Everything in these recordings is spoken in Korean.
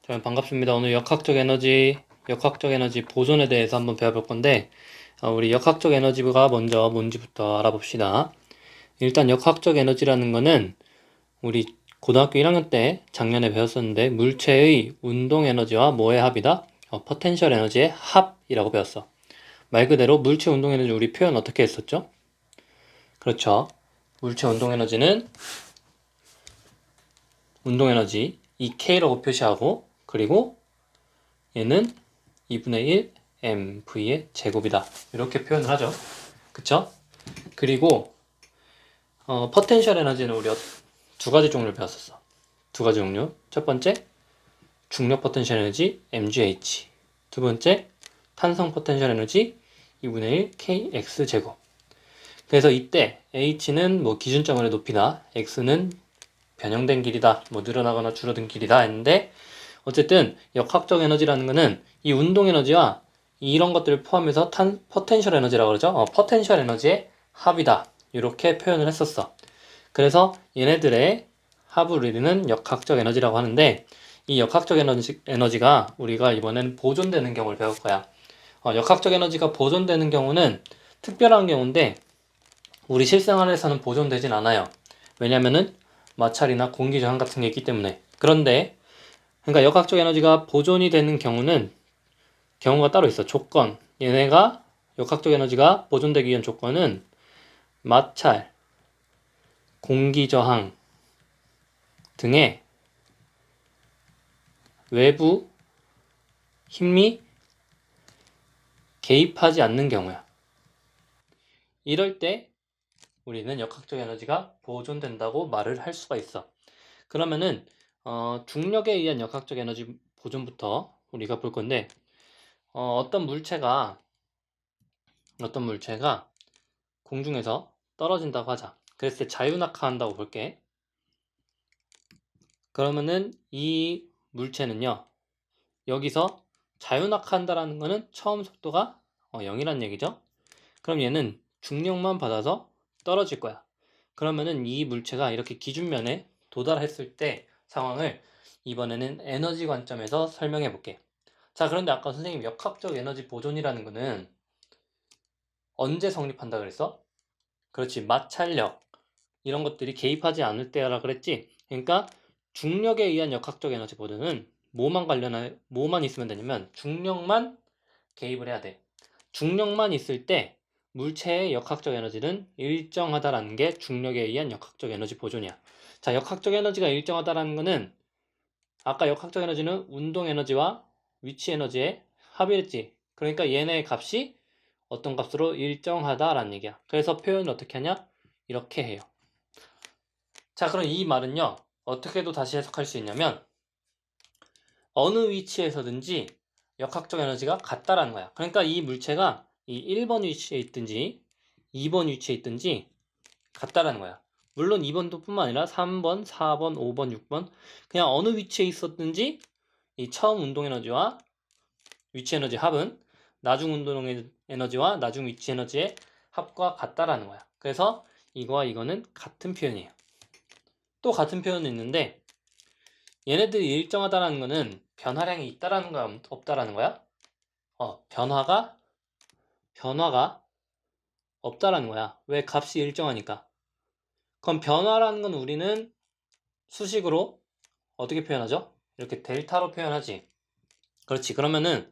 자, 반갑습니다. 오늘 역학적 에너지 보존에 대해서 한번 배워볼 건데, 우리 역학적 에너지가 먼저 뭔지부터 알아봅시다. 일단 역학적 에너지라는 거는 우리 고등학교 1학년 때 작년에 배웠었는데, 물체의 운동 에너지와 뭐의 합이다? 포텐셜 에너지의 합이라고 배웠어. 말 그대로 물체 운동 에너지 우리 표현 어떻게 했었죠? 그렇죠. 물체 운동 에너지는 운동 에너지 EK라고 표시하고, 그리고 얘는 2분의 1 mv의 제곱이다. 이렇게 표현을 하죠. 그쵸? 그리고 포텐셜 에너지는 우리 두 가지 종류를 배웠었어. 두 가지 종류. 첫 번째, 중력 포텐셜 에너지 mgh. 두 번째, 탄성 포텐셜 에너지 2분의 1 kx 제곱. 그래서 이때 h는 뭐 기준점의 높이나 x는 변형된 길이다, 뭐 늘어나거나 줄어든 길이다 했는데, 어쨌든 역학적 에너지라는 거는 이 운동 에너지와 이런 것들을 포함해서 포텐셜 에너지라고 그러죠. 포텐셜 에너지의 합이다. 이렇게 표현을 했었어. 그래서 얘네들의 합을 우리는 역학적 에너지라고 하는데, 이 역학적 에너지가 우리가 이번엔 보존되는 경우를 배울 거야. 역학적 에너지가 보존되는 경우는 특별한 경우인데, 우리 실생활에서는 보존되진 않아요. 왜냐면은 마찰이나 공기 저항 같은 게 있기 때문에. 그런데 그러니까 역학적 에너지가 보존이 되는 경우가 따로 있어. 조건. 얘네가 역학적 에너지가 보존되기 위한 조건은 마찰, 공기 저항 등의 외부 힘이 개입하지 않는 경우야. 이럴 때 우리는 역학적 에너지가 보존된다고 말을 할 수가 있어. 그러면은 중력에 의한 역학적 에너지 보존부터 우리가 볼 건데, 어떤 물체가 공중에서 떨어진다고 하자. 그랬을 때 자유낙하한다고 볼게. 그러면은 이 물체는요, 여기서 자유낙하한다라는 거는 처음 속도가 0이란 얘기죠. 그럼 얘는 중력만 받아서 떨어질 거야. 그러면은 이 물체가 이렇게 기준면에 도달했을 때 상황을 이번에는 에너지 관점에서 설명해 볼게. 자, 그런데 아까 선생님 역학적 에너지 보존이라는 거는 언제 성립한다 그랬어? 그렇지, 마찰력 이런 것들이 개입하지 않을 때라 그랬지. 그러니까 중력에 의한 역학적 에너지 보존은 뭐만 있으면 되냐면 중력만 개입을 해야 돼. 중력만 있을 때 물체의 역학적 에너지는 일정하다라는 게 중력에 의한 역학적 에너지 보존이야. 자, 역학적 에너지가 일정하다라는 거는 아까 역학적 에너지는 운동 에너지와 위치 에너지의 합이랬지. 그러니까 얘네의 값이 어떤 값으로 일정하다라는 얘기야. 그래서 표현을 어떻게 하냐? 이렇게 해요. 자, 그럼 이 말은요, 어떻게도 다시 해석할 수 있냐면, 어느 위치에서든지 역학적 에너지가 같다라는 거야. 그러니까 이 물체가 이 1번 위치에 있든지 2번 위치에 있든지 같다라는 거야. 물론 2번도 뿐만 아니라 3번, 4번, 5번, 6번 그냥 어느 위치에 있었든지 이 처음 운동 에너지와 위치 에너지 합은 나중 운동 에너지와 나중 위치 에너지의 합과 같다라는 거야. 그래서 이거와 이거는 같은 표현이에요. 또 같은 표현은 있는데, 얘네들이 일정하다라는 거는 변화량이 있다라는 거야, 없다라는 거야? 변화가 없다라는 거야. 왜? 값이 일정하니까. 그럼 변화라는 건 우리는 수식으로 어떻게 표현하죠? 이렇게 델타로 표현하지. 그렇지. 그러면은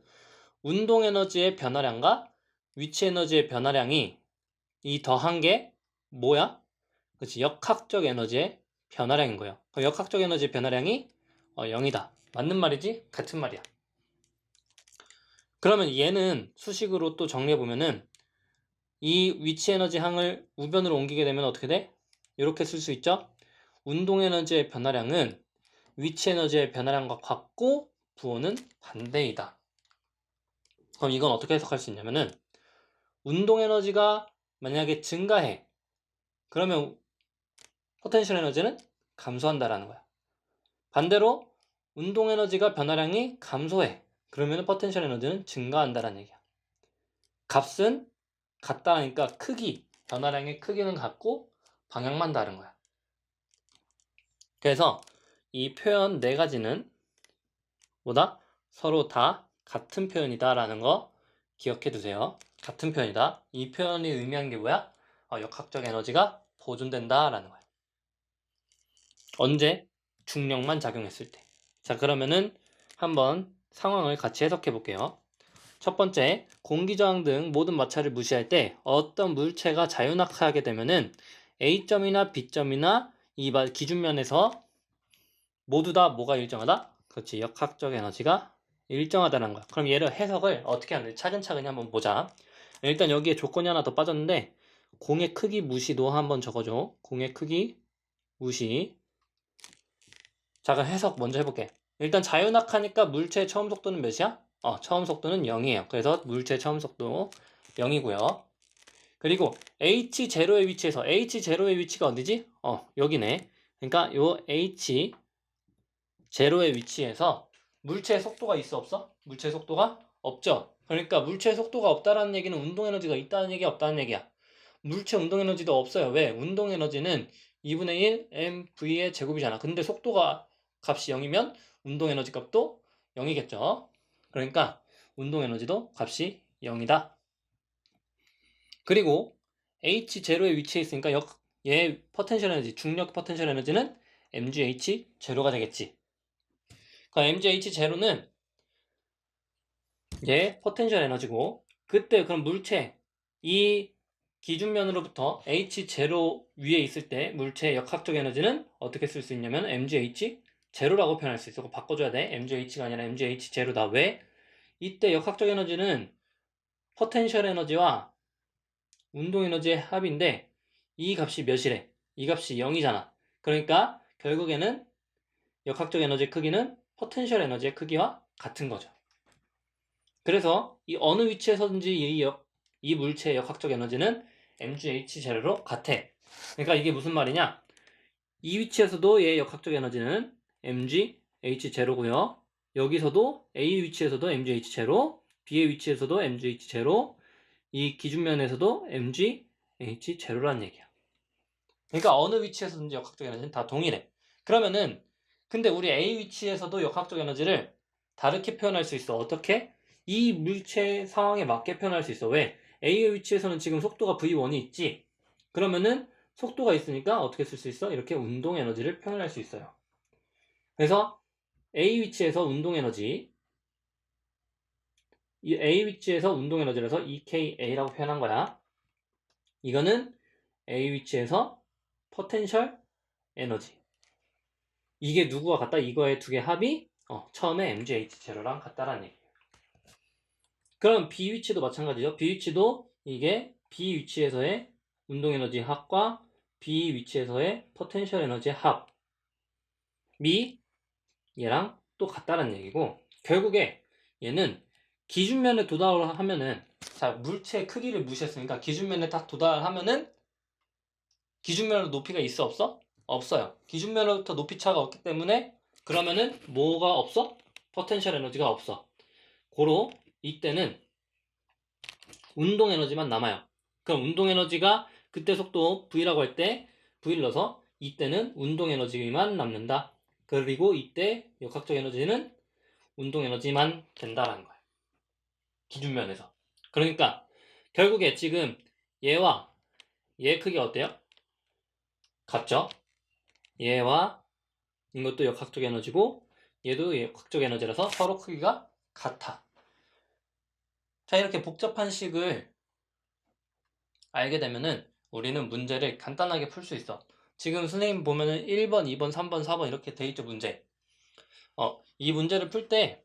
운동 에너지의 변화량과 위치 에너지의 변화량이 이 더한 게 뭐야? 그렇지. 역학적 에너지의 변화량인 거예요. 그럼 역학적 에너지의 변화량이 0이다. 맞는 말이지? 같은 말이야. 그러면 얘는 수식으로 또 정리해보면은 이 위치 에너지 항을 우변으로 옮기게 되면 어떻게 돼? 이렇게 쓸 수 있죠? 운동 에너지의 변화량은 위치 에너지의 변화량과 같고 부호는 반대이다. 그럼 이건 어떻게 해석할 수 있냐면은 운동 에너지가 만약에 증가해. 그러면 포텐셜 에너지는 감소한다라는 거야. 반대로 운동 에너지가 변화량이 감소해. 그러면 포텐셜 에너지는 증가한다라는 얘기야. 값은 같다니까 변화량의 크기는 같고 방향만 다른 거야. 그래서 이 표현 네 가지는 뭐다? 서로 다 같은 표현이다 라는 거 기억해 두세요. 같은 표현이다. 이 표현이 의미하는 게 뭐야? 역학적 에너지가 보존된다 라는 거야. 언제? 중력만 작용했을 때. 자, 그러면은 한번 상황을 같이 해석해 볼게요. 첫 번째, 공기저항 등 모든 마찰을 무시할 때 어떤 물체가 자유낙하하게 되면은 A점이나 B점이나 이 기준면에서 모두 다 뭐가 일정하다? 그렇지, 역학적 에너지가 일정하다는 거야. 그럼 얘를 해석을 어떻게 하는지 차근차근히 한번 보자. 일단 여기에 조건이 하나 더 빠졌는데 공의 크기 무시도 한번 적어줘. 공의 크기 무시. 자, 그럼 해석 먼저 해볼게. 일단 자유낙하니까 물체의 처음 속도는 몇이야? 처음 속도는 0이에요. 그래서 물체의 처음 속도 0이고요. 그리고 H0의 위치에서 H0의 위치가 어디지? 여기네. 그러니까 요 H0의 위치에서 물체의 속도가 있어 없어? 물체의 속도가 없죠. 그러니까 물체의 속도가 없다라는 얘기는 운동 에너지가 있다는 얘기야, 없다는 얘기야? 물체 운동 에너지도 없어요. 왜? 운동 에너지는 2분의 1 mv의 제곱이잖아. 근데 속도가 값이 0이면 운동 에너지 값도 0이겠죠. 그러니까 운동 에너지도 값이 0이다. 그리고 H0에 위치해 있으니까 얘 포텐셜 에너지, 중력 포텐셜 에너지는 mgh0가 되겠지. 그러니까 mgh0는 얘 포텐셜 에너지고, 그때 그럼 물체 이 기준면으로부터 H0 위에 있을 때 물체의 역학적 에너지는 어떻게 쓸 수 있냐면 mgh0라고 표현할 수 있어. 그거 바꿔줘야 돼. mgh가 아니라 mgh0다. 왜? 이때 역학적 에너지는 포텐셜 에너지와 운동 에너지의 합인데 이 값이 몇이래? 이 값이 0이잖아. 그러니까 결국에는 역학적 에너지의 크기는 포텐셜 에너지의 크기와 같은 거죠. 그래서 이 어느 위치에서든지 이 물체의 역학적 에너지는 mgh0로 같아. 그러니까 이게 무슨 말이냐? 이 위치에서도 얘의 역학적 에너지는 mgh0고요. 여기서도 A 위치에서도 mgh0, B의 위치에서도 mgh0, 이 기준면에서도 mgh0라는 얘기야. 그러니까 어느 위치에서든지 역학적 에너지는 다 동일해. 그러면은 근데 우리 A 위치에서도 역학적 에너지를 다르게 표현할 수 있어. 어떻게? 이 물체 상황에 맞게 표현할 수 있어. 왜? A의 위치에서는 지금 속도가 V1이 있지? 그러면은 속도가 있으니까 어떻게 쓸 수 있어? 이렇게 운동 에너지를 표현할 수 있어요. 그래서 A 위치에서 운동 에너지, 이 A 위치에서 운동 에너지라서 EKA라고 표현한 거야. 이거는 A 위치에서 포텐셜 에너지. 이게 누구와 같다? 이거의 두 개 합이 처음에 mgh0랑 같다라는 얘기예요. 그럼 B 위치도 마찬가지죠. B 위치도 이게 B 위치에서의 운동 에너지 합과 B 위치에서의 포텐셜 에너지 합이 얘랑 또 같다라는 얘기고, 결국에 얘는 기준면에 도달하면은, 자, 물체의 크기를 무시했으니까 기준면에 딱 도달하면은 기준면으로 높이가 있어 없어? 없어요. 기준면으로부터 높이 차가 없기 때문에 그러면은 뭐가 없어? 포텐셜 에너지가 없어. 고로 이때는 운동 에너지만 남아요. 그럼 운동 에너지가 그때 속도 V라고 할 때 V를 넣어서 이때는 운동 에너지만 남는다. 그리고 이때 역학적 에너지는 운동 에너지만 된다라는 거야. 기준면에서. 그러니까 결국에 지금 얘와 얘 크기가 어때요? 같죠? 얘와 이것도 역학적 에너지고 얘도 역학적 에너지라서 서로 크기가 같아. 자, 이렇게 복잡한 식을 알게 되면은 우리는 문제를 간단하게 풀 수 있어. 지금 선생님 보면은 1번, 2번, 3번, 4번 이렇게 돼 있죠, 문제. 이 문제를 풀 때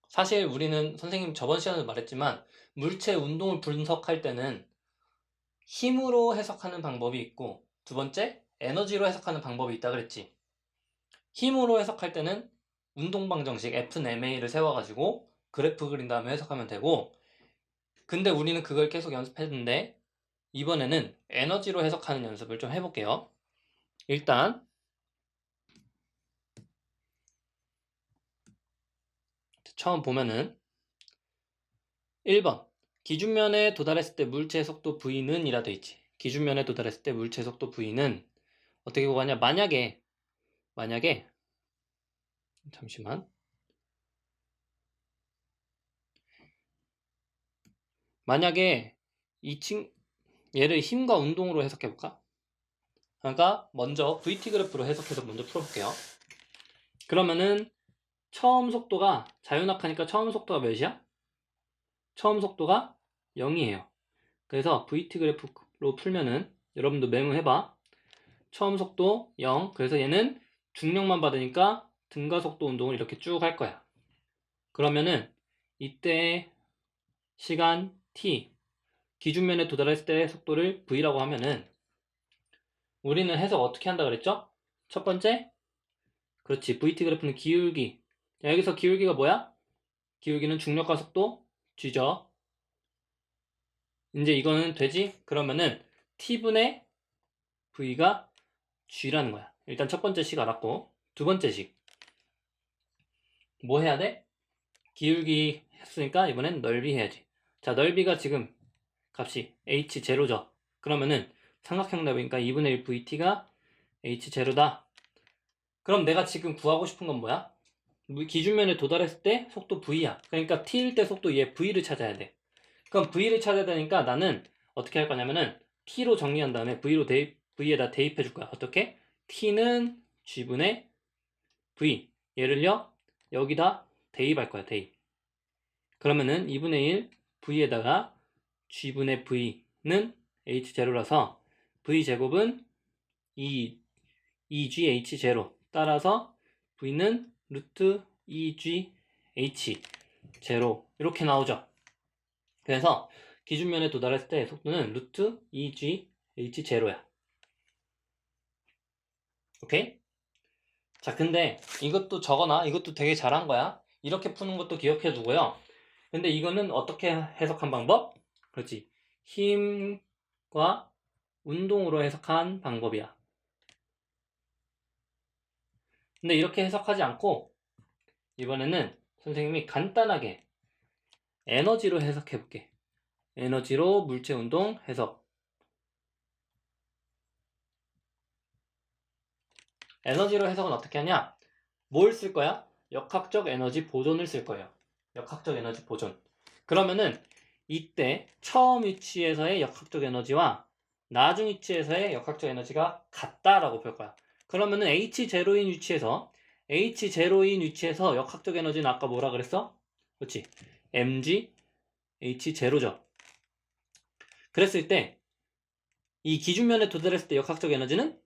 사실 우리는 선생님 저번 시간에도 말했지만 물체 운동을 분석할 때는 힘으로 해석하는 방법이 있고 두 번째 에너지로 해석하는 방법이 있다 그랬지. 힘으로 해석할 때는 운동방정식 FMA를 세워가지고 그래프 그린 다음에 해석하면 되고, 근데 우리는 그걸 계속 연습했는데 이번에는 에너지로 해석하는 연습을 좀 해볼게요. 일단 처음 보면은 1번 기준면에 도달했을 때 물체의 속도 V는 이라 돼 있지. 기준면에 도달했을 때 물체의 속도 V는 어떻게 구하냐? 만약에 잠시만, 만약에 얘를 힘과 운동으로 해석해 볼까? 그러니까 먼저 VT 그래프로 해석해서 먼저 풀어볼게요. 그러면은 처음 속도가 자유낙하니까 처음 속도가 몇이야? 처음 속도가 0이에요. 그래서 VT 그래프로 풀면은 여러분도 메모해봐. 처음 속도 0. 그래서 얘는 중력만 받으니까 등가 속도 운동을 이렇게 쭉 할 거야. 그러면은 이때 시간 t 기준면에 도달했을 때 속도를 v라고 하면은 우리는 해석 어떻게 한다 그랬죠? 첫 번째, 그렇지. VT 그래프는 기울기. 자, 여기서 기울기가 뭐야? 기울기는 중력과 속도 g죠. 이제 이거는 되지? 그러면은 t분의 v가 g라는 거야. 일단 첫 번째 식 알았고, 두 번째 식. 뭐 해야 돼? 기울기 했으니까 이번엔 넓이 해야지. 자, 넓이가 지금 값이 h0죠. 그러면은 삼각형 넓이니까 2분의 1 vt가 h0다. 그럼 내가 지금 구하고 싶은 건 뭐야? 기준면에 도달했을 때 속도 v야. 그러니까 t일 때 속도 얘 v를 찾아야 돼. 그럼 v를 찾아야 되니까 나는 어떻게 할 거냐면은 t로 정리한 다음에 v에다 대입해 줄 거야. 어떻게? t는 g분의 v. 얘를요 여기다 대입할 거야. 대입. 그러면은 2분의 1 v에다가 g분의 v는 h0라서 v제곱은 2gh0 따라서 v는 루트 2gh0 이렇게 나오죠. 그래서 기준면에 도달했을 때 속도는 루트 2gh0야. 오케이? 자, 근데 이것도 적어놔. 이것도 되게 잘한 거야. 이렇게 푸는 것도 기억해 두고요. 근데 이거는 어떻게 해석한 방법? 그렇지. 힘과 운동으로 해석한 방법이야. 근데 이렇게 해석하지 않고 이번에는 선생님이 간단하게 에너지로 해석해 볼게. 에너지로 물체 운동 해석. 에너지로 해석은 어떻게 하냐? 뭘 쓸 거야? 역학적 에너지 보존을 쓸 거예요. 역학적 에너지 보존. 그러면은 이때 처음 위치에서의 역학적 에너지와 나중 위치에서의 역학적 에너지가 같다라고 볼 거야. 그러면은 H0인 위치에서 역학적 에너지는 아까 뭐라 그랬어? 그렇지. mg H0죠. 그랬을 때 이 기준면에 도달했을 때 역학적 에너지는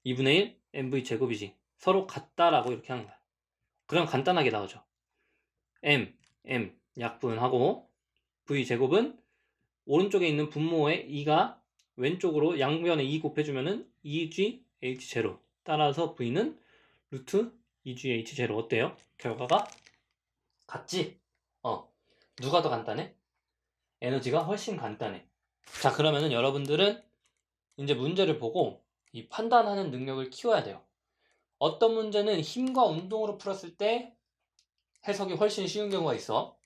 2분의 1 mv 제곱이지. 서로 같다라고 이렇게 하는 거야. 그럼 간단하게 나오죠. m 약분하고 v 제곱은 오른쪽에 있는 분모의 2가 왼쪽으로 양변에 2 곱해주면은 2gh0 따라서 v는 루트 2gh0 어때요? 결과가 같지? 누가 더 간단해? 에너지가 훨씬 간단해. 자, 그러면은 여러분들은 이제 문제를 보고 이 판단하는 능력을 키워야 돼요. 어떤 문제는 힘과 운동으로 풀었을 때 해석이 훨씬 쉬운 경우가 있어.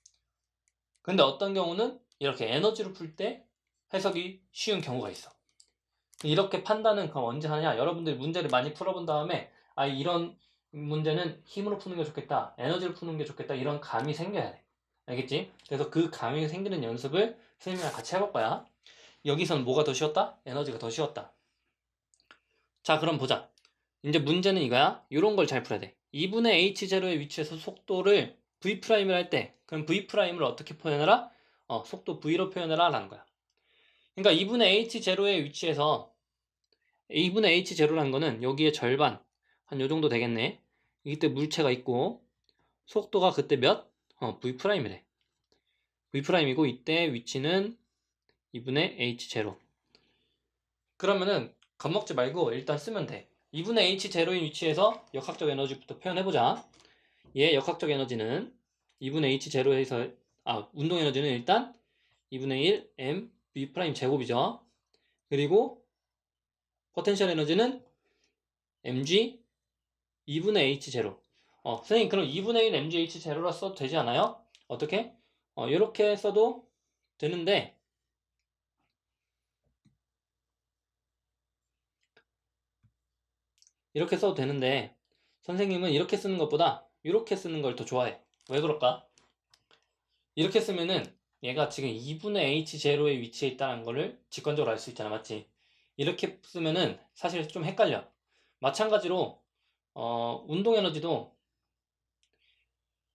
근데 어떤 경우는 이렇게 에너지로 풀 때 해석이 쉬운 경우가 있어. 이렇게 판단은 그럼 언제 하냐? 여러분들이 문제를 많이 풀어본 다음에 이런 문제는 힘으로 푸는 게 좋겠다, 에너지로 푸는 게 좋겠다 이런 감이 생겨야 돼. 알겠지? 그래서 그 감이 생기는 연습을 선생님이랑 같이 해볼 거야. 여기서는 뭐가 더 쉬웠다? 에너지가 더 쉬웠다. 자, 그럼 보자. 이제 문제는 이거야. 이런 걸 잘 풀어야 돼. 2분의 h0의 위치에서 속도를 v'을 할 때 그럼 v'을 어떻게 표현해라? 속도 v로 표현해라 라는 거야. 그러니까 2분의 h0의 위치에서 2분의 h0라는 거는 여기에 절반 한 요 정도 되겠네. 이때 물체가 있고 속도가 그때 몇? v'이래. v'이고 이때 위치는 2분의 h0. 그러면은 겁먹지 말고 일단 쓰면 돼. 2분의 h0인 위치에서 역학적 에너지부터 표현해보자. 얘 역학적 에너지는 2분의 h0에서 운동 에너지는 일단 2분의 1 m v' 제곱이죠. 그리고 포텐셜 에너지는 mg 2분의 h0. 선생님 그럼 2분의 1 mg h0라 써도 되지 않아요? 어떻게? 이렇게 써도 되는데 이렇게 써도 되는데 선생님은 이렇게 쓰는 것보다 이렇게 쓰는 걸 더 좋아해. 왜 그럴까? 이렇게 쓰면은 얘가 지금 2분의 h0의 위치에 있다는 거를 직관적으로 알 수 있잖아, 맞지? 이렇게 쓰면은 사실 좀 헷갈려. 마찬가지로 운동 에너지도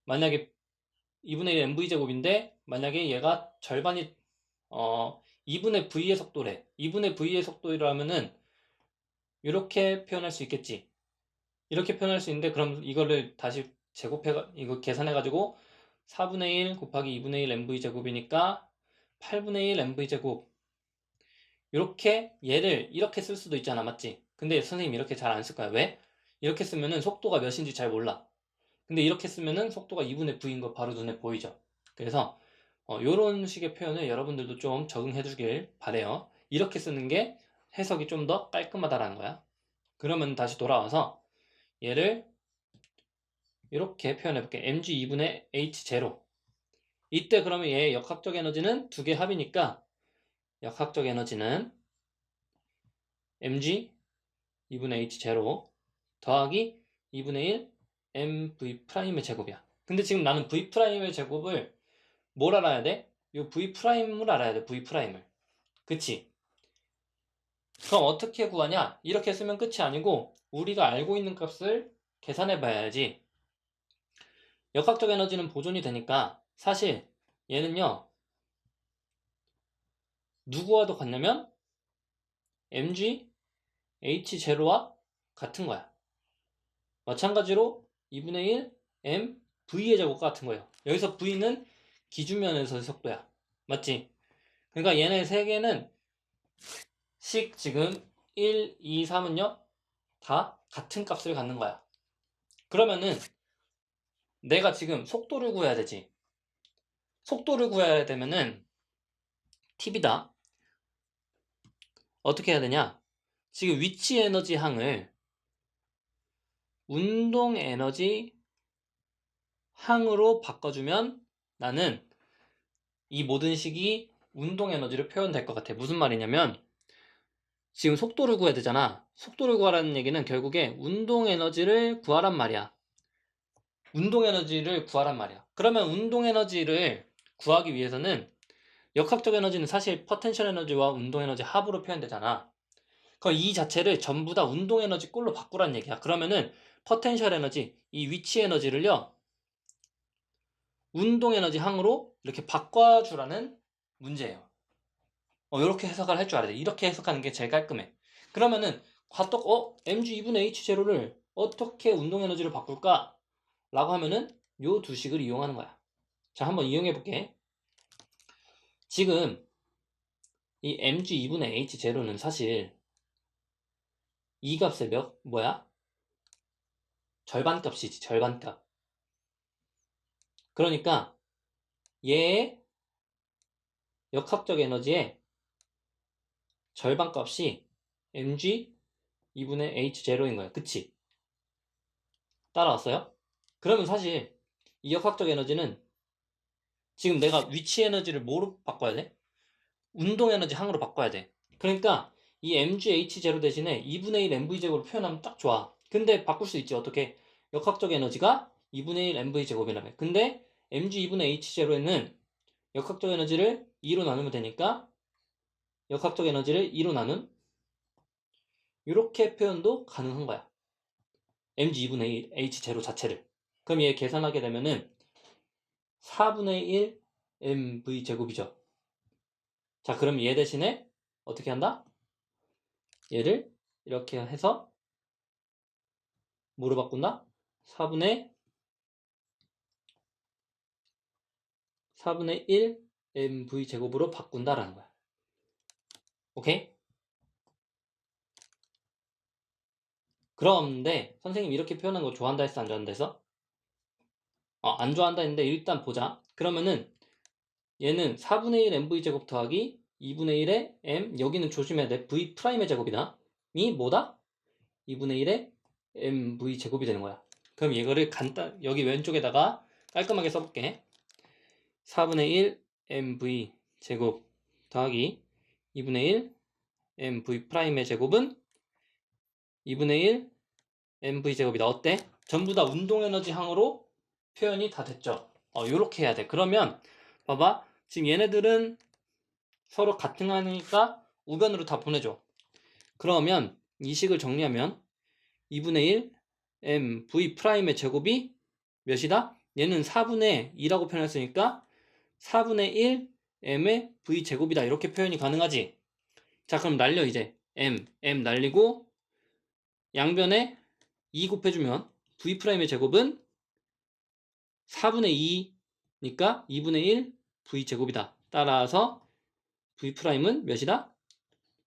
만약에 2분의 1 mv제곱인데 만약에 얘가 절반이 2분의 v의 속도래. 2분의 v의 속도라면은 이렇게 표현할 수 있겠지. 이렇게 표현할 수 있는데 그럼 이거를 다시 이거 계산해가지고 4분의 1 곱하기 2분의 1 mv제곱이니까 8분의 1 mv제곱. 이렇게 얘를 이렇게 쓸 수도 있잖아, 맞지? 근데 선생님 이렇게 잘 안 쓸 거야. 왜? 이렇게 쓰면은 속도가 몇인지 잘 몰라. 근데 이렇게 쓰면은 속도가 2분의 v인 거 바로 눈에 보이죠. 그래서 요런 식의 표현을 여러분들도 좀 적응해 주길 바래요. 이렇게 쓰는 게 해석이 좀 더 깔끔하다라는 거야. 그러면 다시 돌아와서 얘를 이렇게 표현해 볼게. mg 2분의 h0. 이때 그러면 얘의 역학적 에너지는 두 개 합이니까 역학적 에너지는 mg 2분의 h0 더하기 2분의 1 mv'의 제곱이야. 근데 지금 나는 v'의 제곱을 뭘 알아야 돼? 이 v'을 알아야 돼. v'을. 그치? 그럼 어떻게 구하냐? 이렇게 쓰면 끝이 아니고 우리가 알고 있는 값을 계산해 봐야지. 역학적 에너지는 보존이 되니까 사실 얘는요 누구와도 같냐면 mg h0와 같은 거야. 마찬가지로 2분의 1 m v의 제곱과 같은 거예요. 여기서 v는 기준면에서의 속도야. 맞지? 그러니까 얘네 세 개는 지금 1, 2, 3은요 다 같은 값을 갖는 거야. 그러면은 내가 지금 속도를 구해야 되지. 속도를 구해야 되면은 팁이다. 어떻게 해야 되냐? 지금 위치 에너지 항을 운동 에너지 항으로 바꿔주면 나는 이 모든 식이 운동 에너지로 표현될 것 같아. 무슨 말이냐면 지금 속도를 구해야 되잖아. 속도를 구하라는 얘기는 결국에 운동 에너지를 구하란 말이야. 운동 에너지를 구하란 말이야. 그러면 운동 에너지를 구하기 위해서는 역학적 에너지는 사실 포텐셜 에너지와 운동 에너지 합으로 표현되잖아. 그럼 이 자체를 전부 다 운동 에너지 꼴로 바꾸란 얘기야. 그러면은 포텐셜 에너지, 이 위치 에너지를요, 운동 에너지 항으로 이렇게 바꿔주라는 문제예요. 이렇게 해석을 할 줄 알아야 돼. 이렇게 해석하는 게 제일 깔끔해. 그러면은 mg 2분의 h0를 어떻게 운동 에너지로 바꿀까? 라고 하면은 요 두 식을 이용하는 거야. 자, 한번 이용해 볼게. 지금 이 mg 2분의 h0는 사실 이 값의 뭐야? 절반값이지, 절반값. 그러니까 얘의 역학적 에너지의 절반값이 mg 2분의 h0인 거야. 그치? 따라왔어요? 그러면 사실 이 역학적 에너지는 지금 내가 위치 에너지를 뭐로 바꿔야 돼? 운동 에너지 항으로 바꿔야 돼. 그러니까 이 mgh0 대신에 2분의 1 mv제곱으로 표현하면 딱 좋아. 근데 바꿀 수 있지. 어떻게? 역학적 에너지가 2분의 1 mv제곱이라며. 근데 mg 2분의 h0에는 역학적 에너지를 2로 나누면 되니까 역학적 에너지를 2로 나눈 이렇게 표현도 가능한 거야. mg 2분의 1 h0 자체를. 그럼 얘 계산하게 되면은 4분의 1 mv제곱이죠. 자, 그럼 얘 대신에 어떻게 한다? 얘를 이렇게 해서 뭐로 바꾼다? 4분의 1 mv제곱으로 바꾼다라는 거야. 오케이? 그런데 선생님 이렇게 표현한 거 좋아한다 했어? 안 좋아한다 했어? 안 좋아한다 했는데 일단 보자. 그러면은 얘는 4분의 1 mv제곱 더하기 2분의 1의 m, 여기는 조심해야 돼. v'의 제곱이다. 이 뭐다? 2분의 1의 mv제곱이 되는 거야. 그럼 이거를 여기 왼쪽에다가 깔끔하게 써볼게. 4분의 1 mv제곱 더하기 2분의 1 mv'의 제곱은 2분의 1 mv제곱이다. 어때? 전부 다 운동에너지 항으로 표현이 다 됐죠? 요렇게 해야 돼. 그러면 봐봐. 지금 얘네들은 서로 같은 하니까 우변으로 다 보내줘. 그러면 이 식을 정리하면 2분의 1 m v 프라임의 제곱이 몇이다? 얘는 4분의 2라고 표현했으니까 4분의 1 m의 v 제곱이다. 이렇게 표현이 가능하지. 자, 그럼 날려 이제 m 날리고 양변에 2 곱해주면 v 프라임의 제곱은 4분의 2니까 2분의 1 v 제곱이다. 따라서 v 프라임은 몇이다?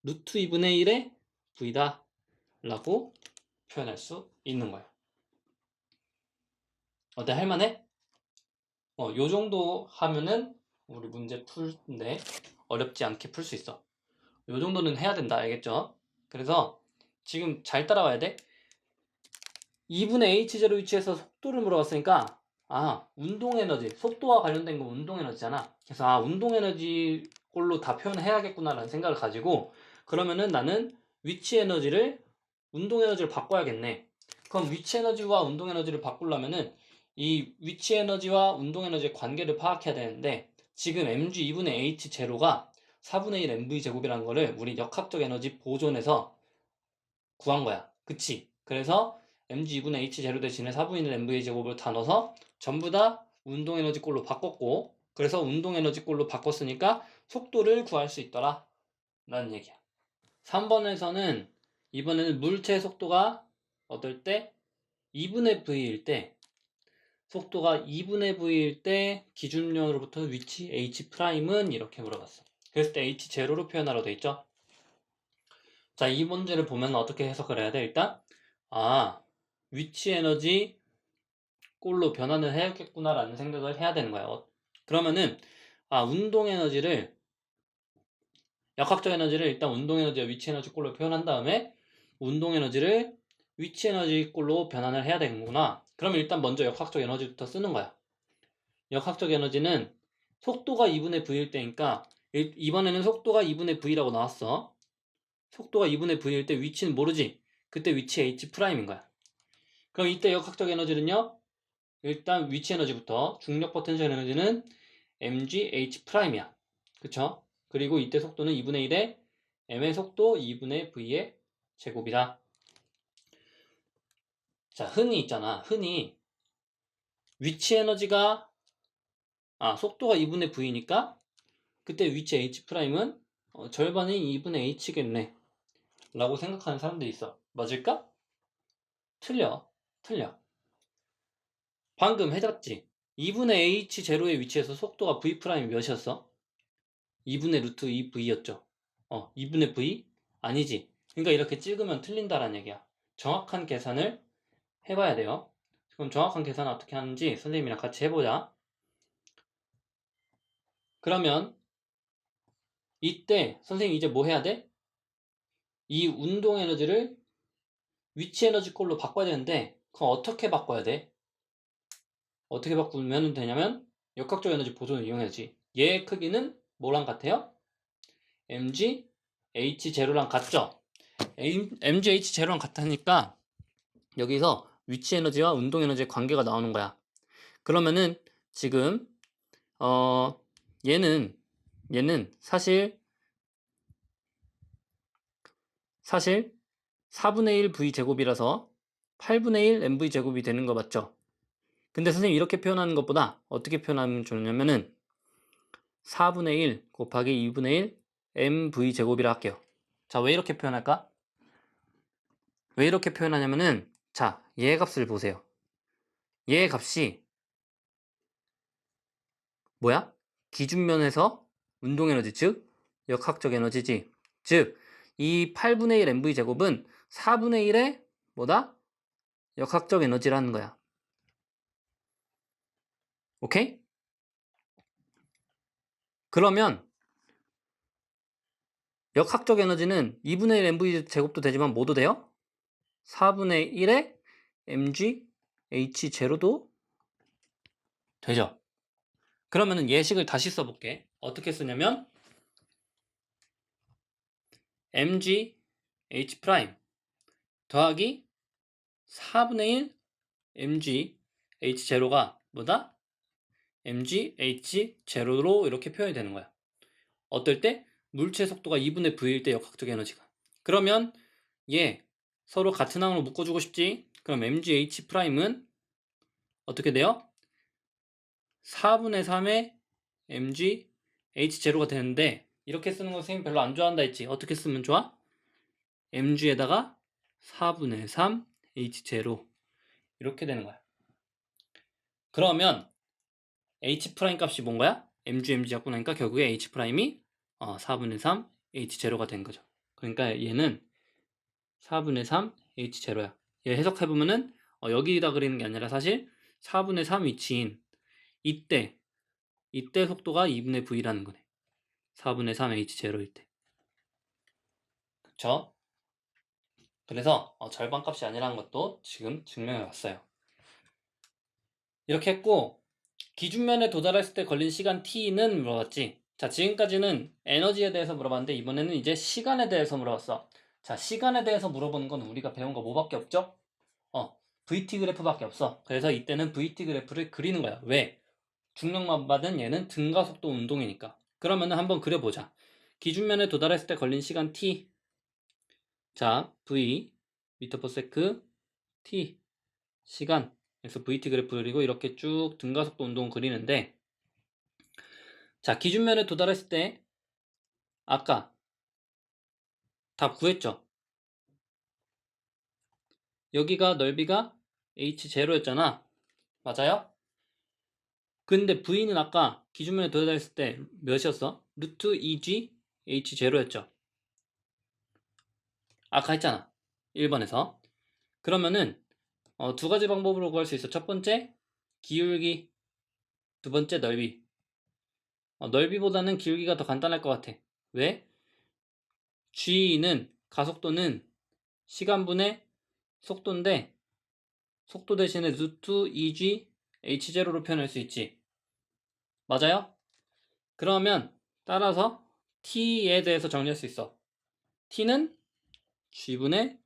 루트 2분의 1의 v다 라고 표현할 수 있는 거야. 어때? 할만해? 요 정도 하면은 우리 문제 풀는데 어렵지 않게 풀 수 있어. 요 정도는 해야 된다. 알겠죠? 그래서 지금 잘 따라와야 돼. 2분의 h0 위치에서 속도를 물어봤으니까 운동에너지, 속도와 관련된 건 운동에너지잖아. 그래서 운동에너지 꼴로 다 표현해야겠구나라는 생각을 가지고 그러면은 나는 위치에너지를 운동에너지를 바꿔야겠네. 그럼 위치에너지와 운동에너지를 바꾸려면은 이 위치에너지와 운동에너지의 관계를 파악해야 되는데 지금 mg 2분의 h0가 4분의 1 mv 제곱이라는 거를 우리 역학적 에너지 보존에서 구한 거야. 그치? 그래서 mg 2분의 h0 대신에 4분의 1 mv 제곱을 다 넣어서 전부 다 운동에너지 꼴로 바꿨고 그래서 운동에너지 꼴로 바꿨으니까 속도를 구할 수 있더라 라는 얘기야. 3번에서는 이번에는 물체의 속도가 어떨 때? 2분의 v일 때 속도가 2분의 v일 때 기준면으로부터 위치 h'은 이렇게 물어봤어. 그랬을 때 h0로 표현하라고 돼 있죠. 자, 이 문제를 보면 어떻게 해석을 해야 돼? 일단 위치 에너지 꼴로 변환을 해야겠구나라는 생각을 해야 되는 거야. 그러면은 운동 에너지를 역학적 에너지를 일단 운동 에너지와 위치 에너지 꼴로 표현한 다음에 운동 에너지를 위치 에너지 꼴로 변환을 해야 되는구나. 그러면 일단 먼저 역학적 에너지부터 쓰는 거야. 역학적 에너지는 속도가 2분의 v일 때니까 이번에는 속도가 2분의 v라고 나왔어. 속도가 2분의 v일 때 위치는 모르지. 그때 위치 h'인 거야. 그럼 이때 역학적 에너지는요. 일단 위치 에너지부터 중력 포텐셜 에너지는 mg h'이야. 그쵸? 그리고 이때 속도는 2분의 1의 m의 속도 2분의 v의 제곱이다. 자, 흔히 있잖아. 흔히 위치 에너지가 속도가 2분의 v니까 그때 위치 h'은 절반인 2분의 h겠네 라고 생각하는 사람들이 있어. 맞을까? 틀려. 방금 해봤지? 2분의 h0의 위치에서 속도가 v' 몇이었어? 2분의 루트 2v였죠. 2분의 v? 아니지. 그러니까 이렇게 찍으면 틀린다라는 얘기야. 정확한 계산을 해봐야 돼요. 그럼 정확한 계산 어떻게 하는지 선생님이랑 같이 해보자. 그러면 이때 선생님 이제 뭐 해야 돼? 이 운동 에너지를 위치 에너지 꼴로 바꿔야 되는데 그럼 어떻게 바꿔야 돼? 어떻게 바꾸면 되냐면 역학적 에너지 보존을 이용해야지. 얘의 크기는 뭐랑 같아요? mg h0랑 같죠? mg h0랑 같으니까 여기서 위치 에너지와 운동 에너지의 관계가 나오는 거야. 그러면은 지금 얘는 사실 4분의 1 v 제곱이라서 8분의 1 mv 제곱이 되는 거 맞죠? 근데 선생님 이렇게 표현하는 것보다 어떻게 표현하면 좋냐면은 4분의 1 곱하기 2분의 1 mv 제곱이라 할게요. 자, 왜 이렇게 표현할까? 왜 이렇게 표현하냐면은 자, 얘 값을 보세요. 얘 값이 뭐야? 기준면에서 운동 에너지, 즉 역학적 에너지지. 즉 이 8분의 1 mv 제곱은 4분의 1의 뭐다? 역학적 에너지라는 거야. 오케이? 그러면 역학적 에너지는 2분의 1 mv 제곱도 되지만 뭐도 돼요? 4분의 1의 mg h0도 되죠. 그러면은 예식을 다시 써볼게. 어떻게 쓰냐면 mg h' 더하기 4분의 1 mg h0가 뭐다? mg h 제로로 이렇게 표현이 되는 거야. 어떨 때? 물체 속도가 2분의 v일 때 역학적 에너지가. 그러면 얘 서로 같은 항으로 묶어주고 싶지? 그럼 mg h 프라임은 어떻게 돼요? 4분의 3의 mg h 제로가 되는데, 이렇게 쓰는 거 선생님 별로 안 좋아한다 했지? 어떻게 쓰면 좋아? mg에다가 4분의 3 h 제로 이렇게 되는 거야. 그러면 h 프라임 값이 뭔 거야? mg 잡고 나니까 결국에 h 프라임이 4분의 3 h 제로가 된 거죠. 그러니까 얘는 4분의 3 h 제로야. 얘 해석해보면은 여기다 그리는 게 아니라 사실 4분의 3 위치인 이때 속도가 2분의 v라는 거네. 4분의 3 h 제로일 때. 그쵸? 그래서 절반값이 아니라는 것도 지금 증명해 봤어요. 이렇게 했고, 기준면에 도달했을 때 걸린 시간 t는 물어봤지. 자, 지금까지는 에너지에 대해서 물어봤는데 이번에는 이제 시간에 대해서 물어봤어. 자, 시간에 대해서 물어보는 건 우리가 배운 거 뭐밖에 없죠? VT 그래프밖에 없어. 그래서 이때는 VT 그래프를 그리는 거야. 왜? 중력만 받은 얘는 등가속도 운동이니까. 그러면 한번 그려보자. 기준면에 도달했을 때 걸린 시간 t. 자, v 미터 퍼 세크 t 시간. 그래서 VT 그래프 그리고 이렇게 쭉 등가속도 운동 그리는데, 자, 기준면에 도달했을 때 아까 다 구했죠? 여기가 넓이가 h0였잖아. 맞아요? 근데 v는 아까 기준면에 도달했을 때 몇이었어? 루트 2g h0였죠. 아까 했잖아. 1번에서. 그러면은 두 가지 방법으로 구할 수 있어. 첫 번째 기울기, 두 번째 넓이. 넓이보다는 기울기가 더 간단할 것 같아. 왜? g는 가속도는 시간분의 속도인데, 속도 대신에 루트 2g h0로 표현할 수 있지. 맞아요? 그러면 따라서 t에 대해서 정리할 수 있어. t는 g분의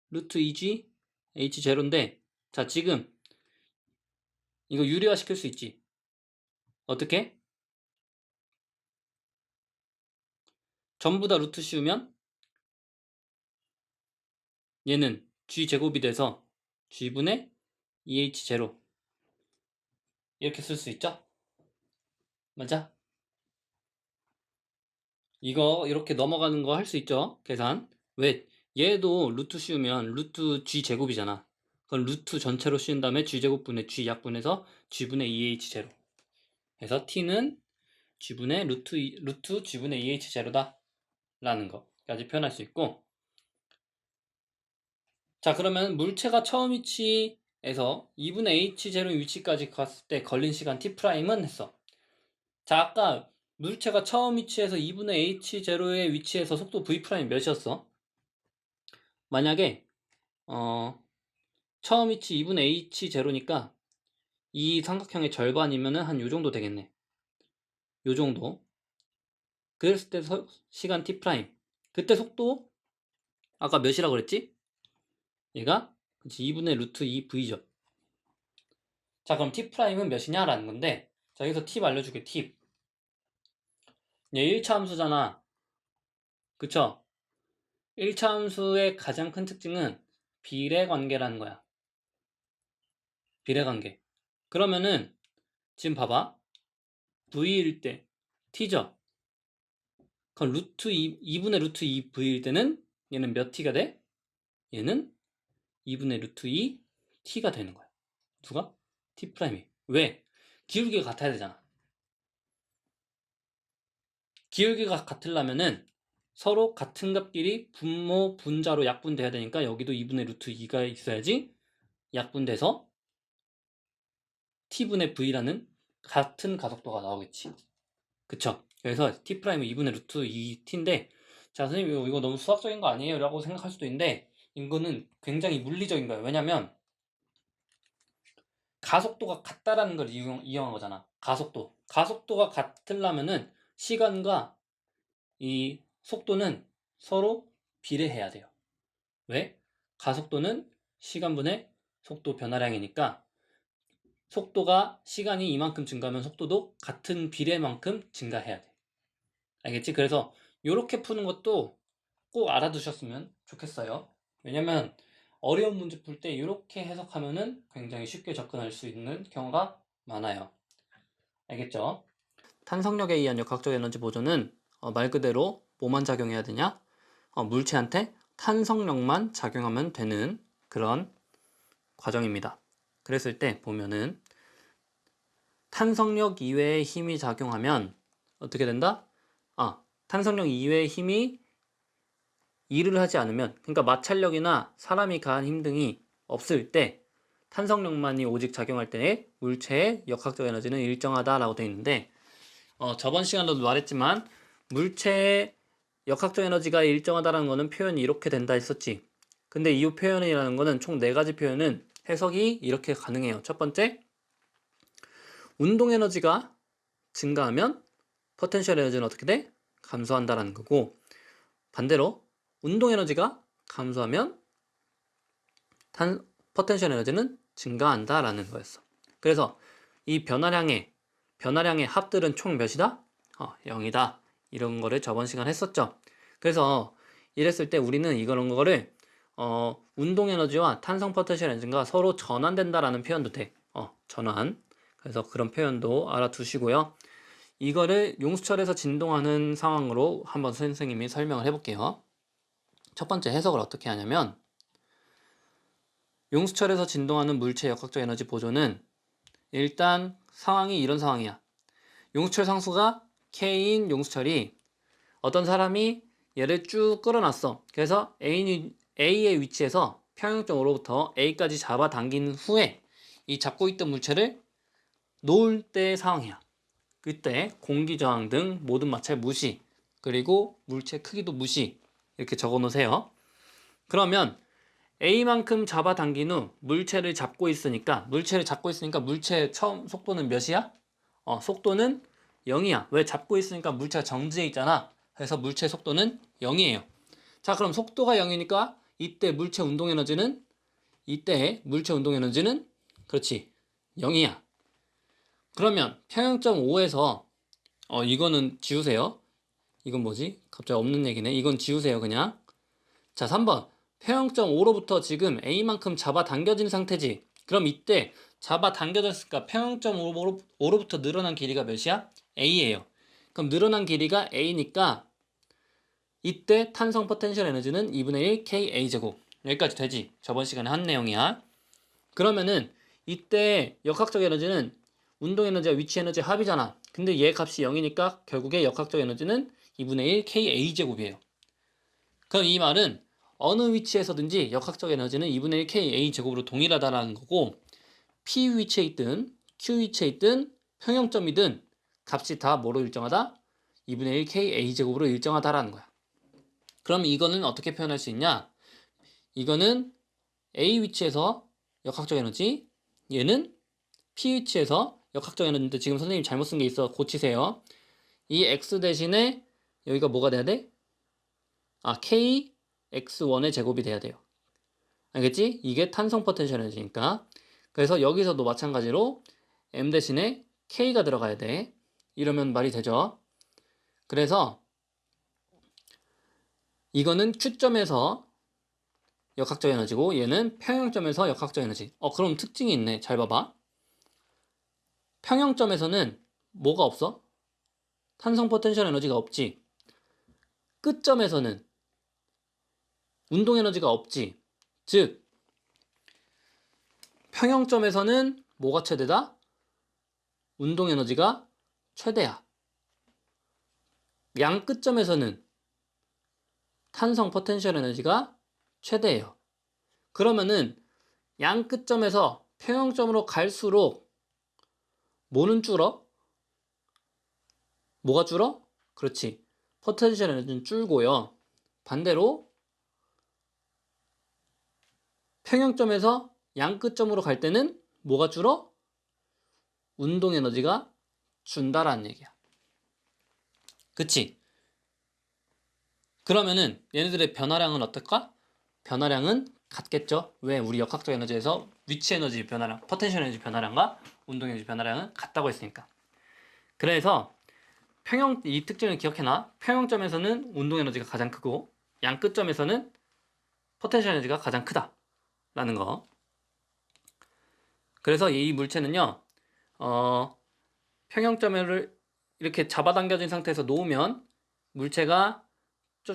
루트 2g h0인데, 자, 지금 이거 유리화 시킬 수 있지. 어떻게? 전부 다 루트 씌우면 얘는 g제곱이 돼서 g분의 2h0 이렇게 쓸 수 있죠? 맞아? 이거 이렇게 넘어가는 거 할 수 있죠? 계산. 왜? 얘도 루트 씌우면 루트 g제곱이잖아. 그럼 루트 전체로 씌운 다음에 g제곱분의 g 약분해서 g분의 2h0. 그래서 t는 g분의 루트 g분의 2h0다 라는 거까지 표현할 수 있고, 자, 그러면 물체가 처음 위치에서 2분의 h0 위치까지 갔을 때 걸린 시간 t'은 했어. 자, 아까 물체가 처음 위치에서 2분의 h0의 위치에서 속도 v' 몇이었어? 만약에 처음 위치 2분의 h0니까 이 삼각형의 절반이면은 한 요 정도 되겠네. 요 정도. 그랬을 때 시간 t'. 그때 속도 아까 몇이라고 그랬지? 얘가 2분의 루트 2v죠. 자, 그럼 t'은 몇이냐라는 건데, 자, 여기서 팁 알려줄게. 팁. 얘 1차 함수잖아. 그쵸? 1차 함수의 가장 큰 특징은 비례관계라는 거야. 비례관계. 그러면은 지금 봐봐. v일 때 t죠? 그럼 루트 2분의 루트 2v일 때는 얘는 몇 t가 돼? 얘는 2분의 루트 2 t가 되는 거야. 누가? t'이. 왜? 기울기가 같아야 되잖아. 기울기가 같으려면은 서로 같은 값끼리 분모, 분자로 약분돼야 되니까 여기도 2분의 루트 2가 있어야지 약분돼서 t분의 v라는 같은 가속도가 나오겠지. 그쵸? 그래서 t'은 2분의 루트 2t인데, 자, 선생님 이거 너무 수학적인 거 아니에요? 라고 생각할 수도 있는데, 이거는 굉장히 물리적인 거예요. 왜냐면 가속도가 같다라는 걸 이용한 거잖아. 가속도가 같으려면은 시간과 이 속도는 서로 비례해야 돼요. 왜? 가속도는 시간분의 속도 변화량이니까 속도가 시간이 이만큼 증가하면 속도도 같은 비례만큼 증가해야 돼. 알겠지? 그래서 이렇게 푸는 것도 꼭 알아두셨으면 좋겠어요. 왜냐면 어려운 문제 풀 때 이렇게 해석하면은 굉장히 쉽게 접근할 수 있는 경우가 많아요. 알겠죠? 탄성력에 의한 역학적 에너지 보존은 말 그대로 뭐만 작용해야 되냐? 물체한테 탄성력만 작용하면 되는 그런 과정입니다. 그랬을 때 보면은 탄성력 이외의 힘이 작용하면 어떻게 된다? 탄성력 이외의 힘이 일을 하지 않으면, 그러니까 마찰력이나 사람이 가한 힘 등이 없을 때 탄성력만이 오직 작용할 때 물체의 역학적 에너지는 일정하다라고 되어 있는데, 저번 시간에도 말했지만 물체의 역학적 에너지가 일정하다라는 거는 표현이 이렇게 된다 했었지. 근데 이 표현이라는 거는 총 4가지 표현은 해석이 이렇게 가능해요. 첫 번째, 운동 에너지가 증가하면 포텐셜 에너지는 어떻게 돼? 감소한다라는 거고, 반대로 운동 에너지가 감소하면 포텐셜 에너지는 증가한다라는 거였어. 그래서 이 변화량의 합들은 총 몇이다? 0이다. 이런 거를 저번 시간 했었죠. 그래서 이랬을 때 우리는 이런 거를 운동 에너지와 탄성 포텐셜 에너지가 서로 전환된다라는 표현도 돼. 전환. 그래서 그런 표현도 알아두시고요. 이거를 용수철에서 진동하는 상황으로 한번 선생님이 설명을 해볼게요. 첫 번째 해석을 어떻게 하냐면, 용수철에서 진동하는 물체 역학적 에너지 보존은 일단 상황이 이런 상황이야. 용수철 상수가 K인 용수철이 어떤 사람이 얘를 쭉 끌어놨어. 그래서 A의 위치에서 평형점으로부터 A까지 잡아당긴 후에 이 잡고 있던 물체를 놓을 때의 상황이야. 그때 공기 저항 등 모든 마찰 무시, 그리고 물체 크기도 무시, 이렇게 적어 놓으세요. 그러면 A만큼 잡아당긴 후 물체를 잡고 있으니까 물체의 처음 속도는 몇이야? 속도는 0이야. 왜? 잡고 있으니까 물체가 정지해 있잖아. 그래서 물체 속도는 0이에요. 자, 그럼 속도가 0이니까 이때 물체 운동 에너지는 그렇지, 0이야. 그러면 평형점 5에서 이거는 지우세요. 이건 뭐지? 갑자기 없는 얘기네. 이건 지우세요, 그냥. 자, 3번. 평형점 5로부터 지금 A만큼 잡아당겨진 상태지. 그럼 이때 잡아당겨졌으니까 평형점 5로부터 늘어난 길이가 몇이야? A예요. 그럼 늘어난 길이가 A니까 이때 탄성 포텐셜 에너지는 2분의 1 KA제곱. 여기까지 되지? 저번 시간에 한 내용이야. 그러면은 이때 역학적 에너지는 운동 에너지와 위치 에너지 합이잖아. 근데 얘 값이 0이니까 결국에 역학적 에너지는 2분의 1 KA제곱이에요. 그럼 이 말은 어느 위치에서든지 역학적 에너지는 2분의 1 KA제곱으로 동일하다라는 거고, P 위치에 있든 Q 위치에 있든 평형점이든 값이 다 뭐로 일정하다? 2분의 1 KA제곱으로 일정하다라는 거야. 그럼 이거는 어떻게 표현할 수 있냐? 이거는 A 위치에서 역학적 에너지, 얘는 P 위치에서 역학적 에너지인데 지금 선생님 잘못 쓴 게 있어. 고치세요. 이 X 대신에 여기가 뭐가 돼야 돼? KX1의 제곱이 돼야 돼요. 알겠지? 이게 탄성 포텐셜 에너지니까. 그래서 여기서도 마찬가지로 M 대신에 K가 들어가야 돼. 이러면 말이 되죠. 그래서 이거는 Q점에서 역학적 에너지고 얘는 평형점에서 역학적 에너지. 그럼 특징이 있네. 잘 봐봐. 평형점에서는 뭐가 없어? 탄성 포텐셜 에너지가 없지. 끝점에서는 운동 에너지가 없지. 즉 평형점에서는 뭐가 최대다? 운동 에너지가 최대야. 양 끝점에서는 탄성 포텐셜 에너지가 최대예요. 그러면은 양 끝점에서 평형점으로 갈수록 뭐는 줄어? 뭐가 줄어? 그렇지. 포텐셜 에너지는 줄고요. 반대로 평형점에서 양 끝점으로 갈 때는 뭐가 줄어? 운동 에너지가 준다라는 얘기야. 그치? 그러면은 얘네들의 변화량은 어떨까? 변화량은 같겠죠? 왜? 우리 역학적 에너지에서 위치 에너지 변화량, 포텐셜 에너지 변화량과 운동 에너지 변화량은 같다고 했으니까. 그래서 이 특징을 기억해놔. 평형점에서는 운동 에너지가 가장 크고 양 끝점에서는 포텐셜 에너지가 가장 크다라는 거. 그래서 이 물체는요, 평형점을 이렇게 잡아당겨진 상태에서 놓으면 물체가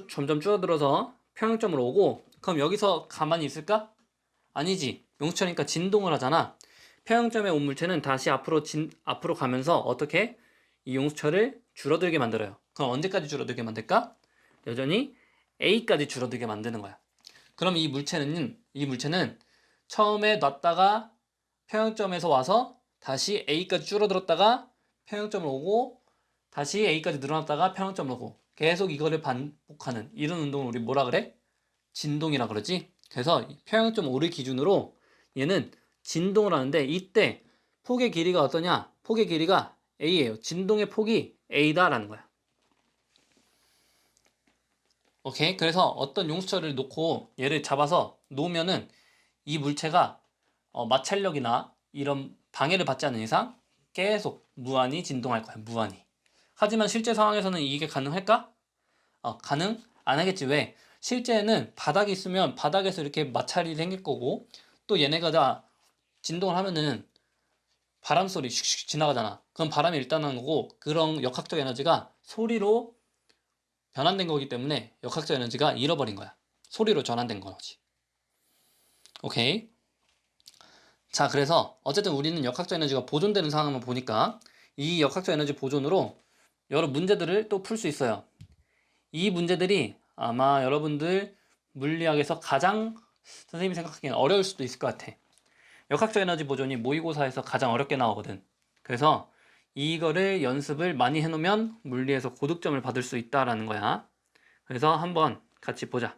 점점 줄어들어서 평형점으로 오고, 그럼 여기서 가만히 있을까? 아니지. 용수철이니까 진동을 하잖아. 평형점에 온 물체는 다시 앞으로 가면서 어떻게 이 용수철을 줄어들게 만들어요. 그럼 언제까지 줄어들게 만들까? 여전히 A까지 줄어들게 만드는 거야. 그럼 이 물체는 처음에 놨다가 평형점에서 와서 다시 A까지 줄어들었다가 평형점을 오고, 다시 A까지 늘어났다가 평형점을 오고, 계속 이거를 반복하는 이런 운동을 우리 뭐라 그래? 진동이라 그러지? 그래서 평형점 오를 기준으로 얘는 진동을 하는데, 이때 폭의 길이가 어떠냐? 폭의 길이가 A예요. 진동의 폭이 A다라는 거야. 오케이? 그래서 어떤 용수철을 놓고 얘를 잡아서 놓으면은 이 물체가 마찰력이나 이런 방해를 받지 않는 이상 계속 무한히 진동할 거야. 무한히. 하지만 실제 상황에서는 이게 가능할까? 가능 안 하겠지. 왜? 실제는 바닥이 있으면 바닥에서 이렇게 마찰이 생길 거고, 또 얘네가 다 진동을 하면은 바람 소리 슉슉 지나가잖아. 그럼 바람이 일단한 거고, 그런 역학적 에너지가 소리로 변환된 거기 때문에 역학적 에너지가 잃어버린 거야. 소리로 전환된 거지. 오케이. 자, 그래서 어쨌든 우리는 역학적 에너지가 보존되는 상황만 보니까 이 역학적 에너지 보존으로 여러 문제들을 또 풀 수 있어요. 이 문제들이 아마 여러분들 물리학에서 가장 선생님이 생각하기엔 어려울 수도 있을 것 같아. 역학적 에너지 보존이 모의고사에서 가장 어렵게 나오거든. 그래서 이거를 연습을 많이 해놓으면 물리에서 고득점을 받을 수 있다라는 거야. 그래서 한번 같이 보자.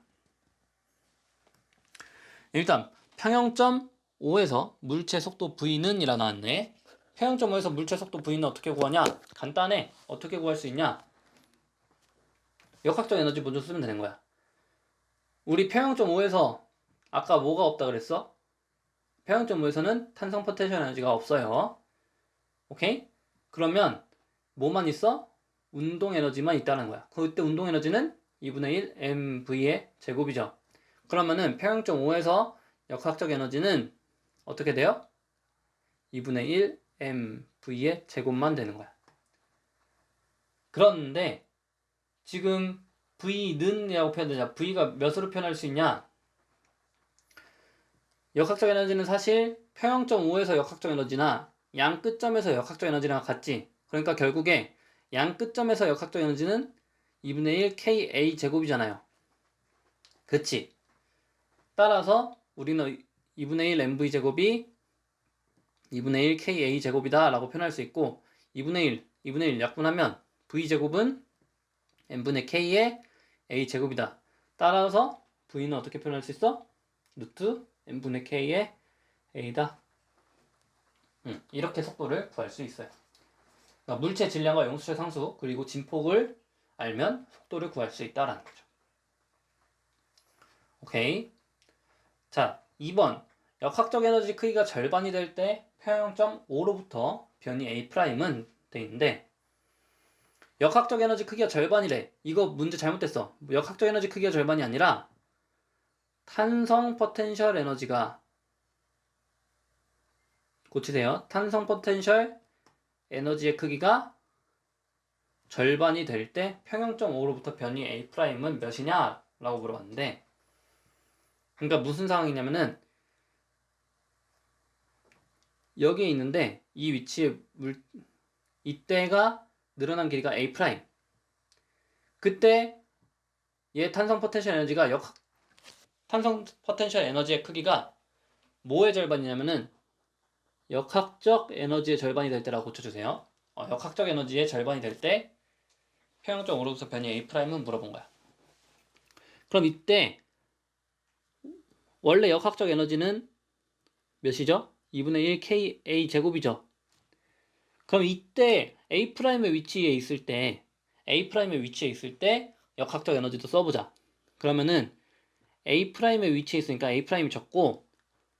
일단 평형점 5에서 물체 속도 V는 이라 나왔네. 평형점 5에서 물체 속도 V는 어떻게 구하냐? 간단해. 어떻게 구할 수 있냐? 역학적 에너지 보존 쓰면 되는 거야. 우리 평형점 5에서 아까 뭐가 없다 그랬어? 평형점 5에서는 탄성 포텐셜 에너지가 없어요. 오케이? 그러면 뭐만 있어? 운동 에너지만 있다는 거야. 그때 운동 에너지는 2분의 1 mv의 제곱이죠. 그러면은 평형점 5에서 역학적 에너지는 어떻게 돼요? 2분의 1 mv의 제곱만 되는 거야. 그런데 지금 V는 이라고 표현되자. V가 몇으로 표현할 수 있냐? 역학적 에너지는 사실 평형점 5에서 역학적 에너지나 양 끝점에서 역학적 에너지랑 같지. 그러니까 결국에 양 끝점에서 역학적 에너지는 2분의 1 ka 제곱이잖아요. 그치? 따라서 우리는 2분의 1 mv 제곱이 2분의 1 ka 제곱이다 라고 표현할 수 있고, 2분의 1 약분하면 v 제곱은 n분의 k의 a 제곱이다. 따라서 v는 어떻게 표현할 수 있어? 루트 n분의 k의 a다. 이렇게 속도를 구할 수 있어요. 그러니까 물체 질량과 용수철 상수 그리고 진폭을 알면 속도를 구할 수 있다라는 거죠. 오케이. 자, 2번. 역학적 에너지 크기가 절반이 될 때 평형점 5로부터 변이 A'은 돼 있는데, 역학적 에너지 크기가 절반이래. 이거 문제 잘못됐어. 역학적 에너지 크기가 절반이 아니라 탄성 포텐셜 에너지가, 고치세요. 탄성 포텐셜 에너지의 크기가 절반이 될 때 평형점 5로부터 변이 A'은 몇이냐? 라고 물어봤는데, 그러니까 무슨 상황이냐면은 여기에 있는데 이 위치에 이때가 늘어난 길이가 A'. 그때 얘 탄성 포텐셜 에너지가 탄성 포텐셜 에너지의 크기가 뭐의 절반이냐면은 역학적 에너지의 절반이 될 때라고 고쳐주세요. 역학적 에너지의 절반이 될 때 평형점 5로부터 변이 A'은 물어본 거야. 그럼 이때 원래 역학적 에너지는 몇이죠? 2분의 1 ka 제곱이죠. 그럼 이때 A'의 위치에 있을 때 역학적 에너지도 써보자. 그러면은 A'의 위치에 있으니까 A'이 적고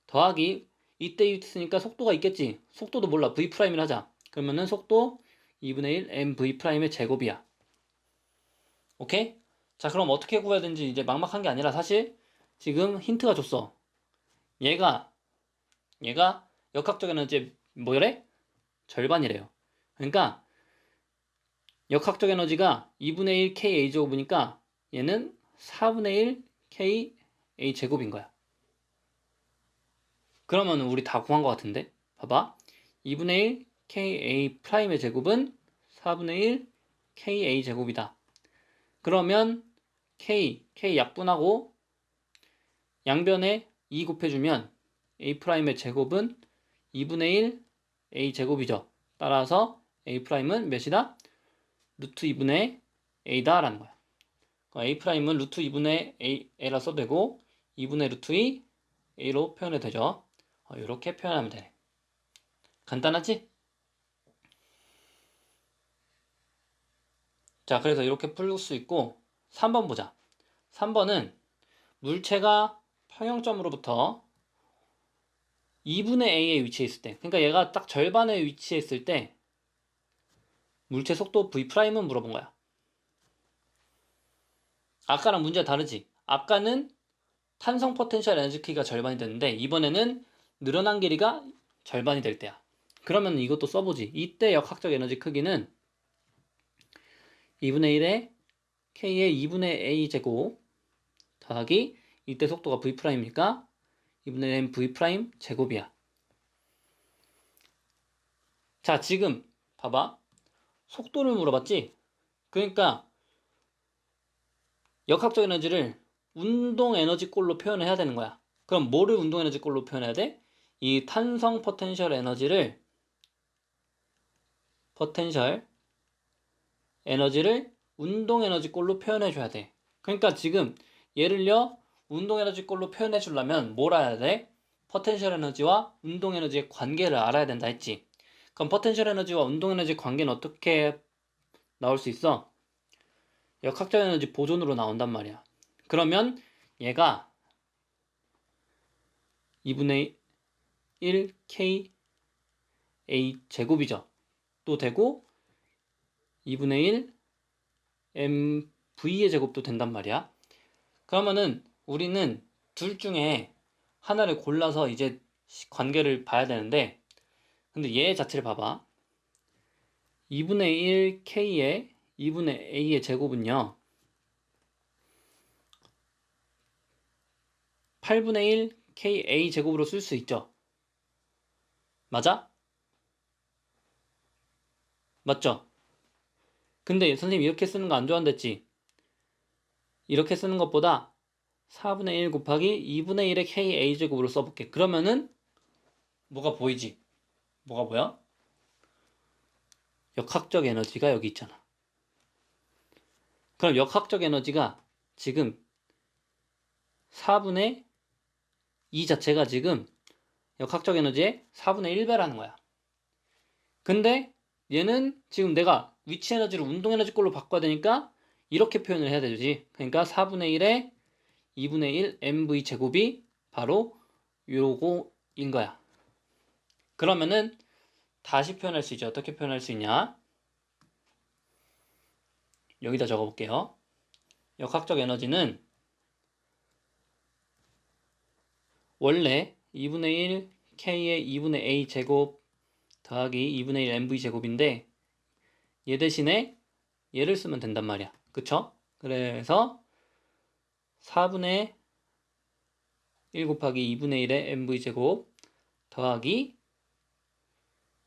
더하기 이때 있으니까 속도가 있겠지. 속도도 몰라. V'을 하자. 그러면은 속도 2분의 1 mV'의 제곱이야. 오케이? 자, 그럼 어떻게 구해야 되는지 이제 막막한 게 아니라 사실 지금 힌트가 줬어. 얘가 역학적 에너지 뭐래? 절반이래요. 그러니까 역학적 에너지가 2분의 1 K A 제곱이니까 얘는 4분의 1 K A 제곱인 거야. 그러면 우리 다 구한 것 같은데? 봐봐. 2분의 1 K A 프라임의 제곱은 4분의 1 K A 제곱이다. 그러면 K 약분하고 양변에 2 곱해주면 A 프라임의 제곱은 2분의 1 A 제곱이죠. 따라서 A 프라임은 몇이다? 루트 2분의 A다 라는 거야. A 프라임은 루트 2분의 A라 써도 되고 2분의 루트 2 A로 표현해도 되죠. 이렇게 표현하면 되네. 간단하지? 자, 그래서 이렇게 풀 수 있고 3번 보자. 3번은 물체가 평형점으로부터 2분의 A에 위치해 있을 때, 그러니까 얘가 딱 절반에 위치해 있을 때 물체 속도 V'은 물어본 거야. 아까랑 문제가 다르지? 아까는 탄성 포텐셜 에너지 크기가 절반이 됐는데 이번에는 늘어난 길이가 절반이 될 때야. 그러면 이것도 써보지. 이때 역학적 에너지 크기는 2분의 1에 K의 2분의 A 제곱 더하기 이때 속도가 V'이니까 2분의 M V' 제곱이야. 자, 지금 봐봐. 속도를 물어봤지? 그러니까 역학적 에너지를 운동 에너지 꼴로 표현을 해야 되는 거야. 그럼 뭐를 운동 에너지 꼴로 표현해야 돼? 이 탄성 포텐셜 에너지를 운동 에너지 꼴로 표현해 줘야 돼. 그러니까 지금 얘를요 운동 에너지 꼴로 표현해 주려면 뭘 알아야 돼? 포텐셜 에너지와 운동 에너지의 관계를 알아야 된다 했지. 그럼 포텐셜 에너지와 운동 에너지 관계는 어떻게 나올 수 있어? 역학적 에너지 보존으로 나온단 말이야. 그러면 얘가 2분의 1 K A 제곱이죠. 또 되고 2분의 1 M V의 제곱도 된단 말이야. 그러면은 우리는 둘 중에 하나를 골라서 이제 관계를 봐야 되는데 근데 얘 자체를 봐봐. 2분의 1 K의 2분의 A의 제곱은요 8분의 1 KA 제곱으로 쓸 수 있죠. 맞아? 맞죠? 근데 선생님 이렇게 쓰는 거 안 좋아한댔지? 이렇게 쓰는 것보다 4분의 1 곱하기 2분의 1의 KA 제곱으로 써볼게. 그러면은 뭐가 보이지? 뭐가 보여? 역학적 에너지가 여기 있잖아. 그럼 역학적 에너지가 지금 4분의 2 자체가 지금 역학적 에너지의 4분의 1배라는 거야. 근데 얘는 지금 내가 위치 에너지를 운동 에너지 꼴로 바꿔야 되니까 이렇게 표현을 해야 되지. 그러니까 4분의 1에 2분의 1 mv 제곱이 바로 요거인 거야. 그러면은 다시 표현할 수 있죠. 어떻게 표현할 수 있냐? 여기다 적어볼게요. 역학적 에너지는 원래 2분의 1 K의 2분의 A 제곱 더하기 2분의 1 mv 제곱인데 얘 대신에 얘를 쓰면 된단 말이야. 그쵸? 그래서 4분의 1 곱하기 2분의 1의 mv 제곱 더하기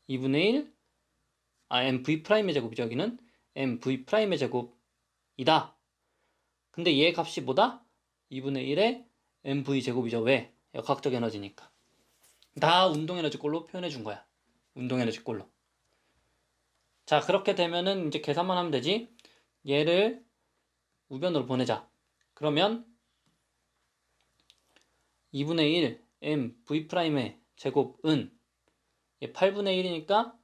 2분의 1 mv'의 제곱이죠. 여기는 mv'의 제곱이다. 근데 얘 값이 뭐다? 2분의 1의 mv 제곱이죠. 왜? 역학적 에너지니까. 다 운동 에너지 꼴로 표현해 준 거야. 운동 에너지 꼴로. 자, 그렇게 되면은 이제 계산만 하면 되지. 얘를 우변으로 보내자. 그러면 2분의 1 mv'의 제곱은 얘 8분의 1이니까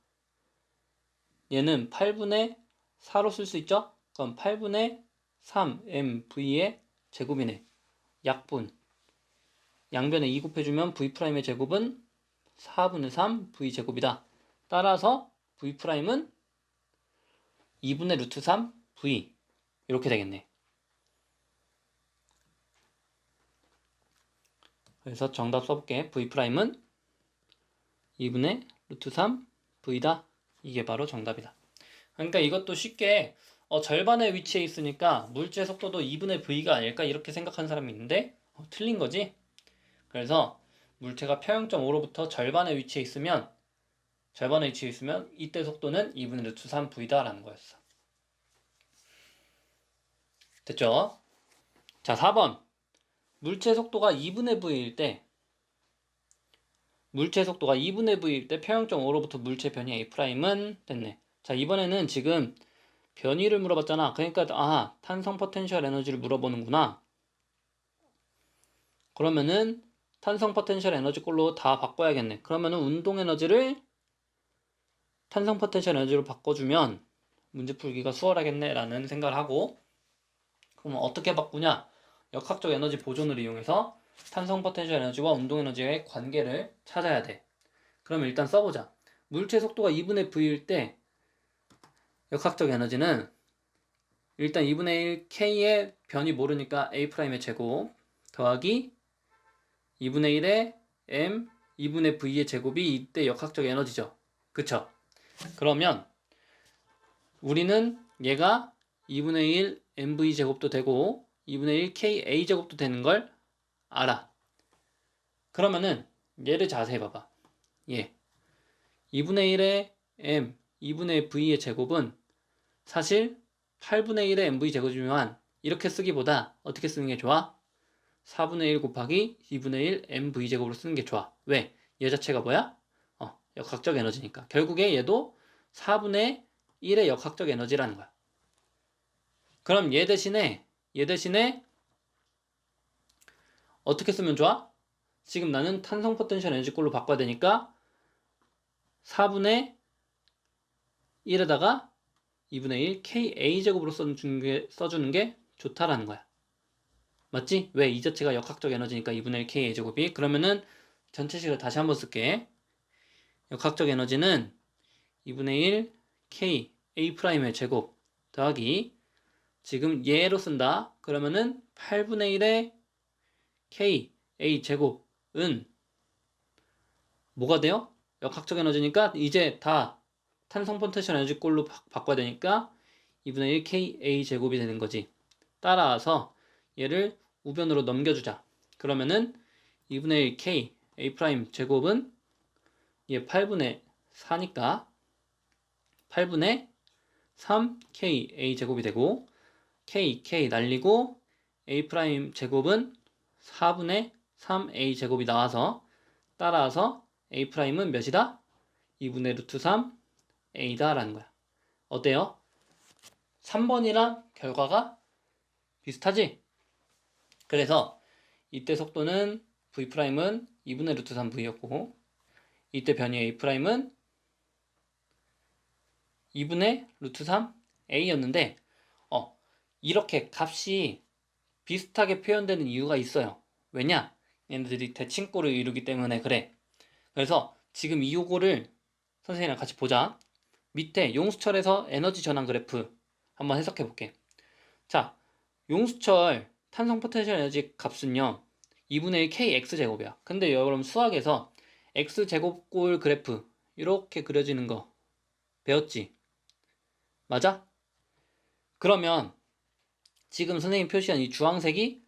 얘는 8분의 4로 쓸 수 있죠? 그럼 8분의 3 mv의 제곱이네. 약분. 양변에 2 곱해주면 v'의 제곱은 4분의 3 V제곱이다. 따라서 V'은 2분의 루트 3 V 이렇게 되겠네. 그래서 정답 써볼게. V'은 2분의 루트 3 V다. 이게 바로 정답이다. 그러니까 이것도 쉽게 절반의 위치에 있으니까 물체 속도도 2분의 V가 아닐까 이렇게 생각하는 사람이 있는데 틀린 거지. 그래서 물체가 평형점5로부터 절반의 위치에 있으면 이때 속도는 2분의 루트 3 V다 라는 거였어. 됐죠? 자, 4번. 물체 속도가 2분의 V일 때 평형점 5로부터 물체 변이 A'은 됐네. 자, 이번에는 지금 변이를 물어봤잖아. 그러니까 탄성 포텐셜 에너지를 물어보는구나. 그러면은 탄성 포텐셜 에너지 꼴로 다 바꿔야겠네. 그러면은 운동 에너지를 탄성 포텐셜 에너지로 바꿔주면 문제 풀기가 수월하겠네 라는 생각을 하고, 그럼 어떻게 바꾸냐? 역학적 에너지 보존을 이용해서 탄성 포텐셜 에너지와 운동 에너지의 관계를 찾아야 돼. 그럼 일단 써보자. 물체 속도가 2분의 V일 때 역학적 에너지는 일단 2분의 1 K의 변이 모르니까 A'의 제곱 더하기 2분의 1의 M 2분의 V의 제곱이 이때 역학적 에너지죠. 그쵸? 그러면 우리는 얘가 2분의 1 MV 제곱도 되고 2분의 1 KA 제곱도 되는 걸 알아. 그러면은 얘를 자세히 봐봐. 얘 2분의 1의 M 2분의 V의 제곱은 사실 8분의 1의 MV 제곱이지만 이렇게 쓰기보다 어떻게 쓰는 게 좋아? 4분의 1 곱하기 2분의 1 MV 제곱으로 쓰는 게 좋아. 왜? 얘 자체가 뭐야? 역학적 에너지니까. 결국에 얘도 4분의 1의 역학적 에너지라는 거야. 그럼 얘 대신에 어떻게 쓰면 좋아? 지금 나는 탄성 포텐셜 에너지 꼴로 바꿔야 되니까 4분의 1에다가 2분의 1 KA 제곱으로 써주는 게 좋다라는 거야. 맞지? 왜? 이 자체가 역학적 에너지니까 2분의 1 KA 제곱이. 그러면은 전체식을 다시 한번 쓸게. 역학적 에너지는 2분의 1 K A'의 제곱 더하기 지금 얘로 쓴다. 그러면은 8분의 1의 K A 제곱은 뭐가 돼요? 역학적 에너지니까 이제 다 탄성 포텐셜 에너지 꼴로 바꿔야 되니까 2분의 1 K A 제곱이 되는 거지. 따라서 얘를 우변으로 넘겨주자. 그러면은 2분의 1 K A 제곱은 얘 8분의 4니까 8분의 3 K A 제곱이 되고 K 날리고 A 제곱은 4분의 3A 제곱이 나와서 따라서 A'은 몇이다? 2분의 루트 3 A다 라는 거야. 어때요? 3번이랑 결과가 비슷하지? 그래서 이때 속도는 V'은 2분의 루트 3 V였고 이때 변이 A'은 2분의 루트 3 A였는데 이렇게 값이 비슷하게 표현되는 이유가 있어요. 왜냐? 얘네들이 대칭꼴을 이루기 때문에 그래. 그래서 지금 이 요거를 선생님이랑 같이 보자. 밑에 용수철에서 에너지 전환 그래프 한번 해석해 볼게. 자, 용수철 탄성 포텐셜 에너지 값은요 2분의 1 kx제곱이야. 근데 여러분 수학에서 x제곱꼴 그래프 이렇게 그려지는 거 배웠지? 맞아? 그러면 지금 선생님 표시한 이 주황색이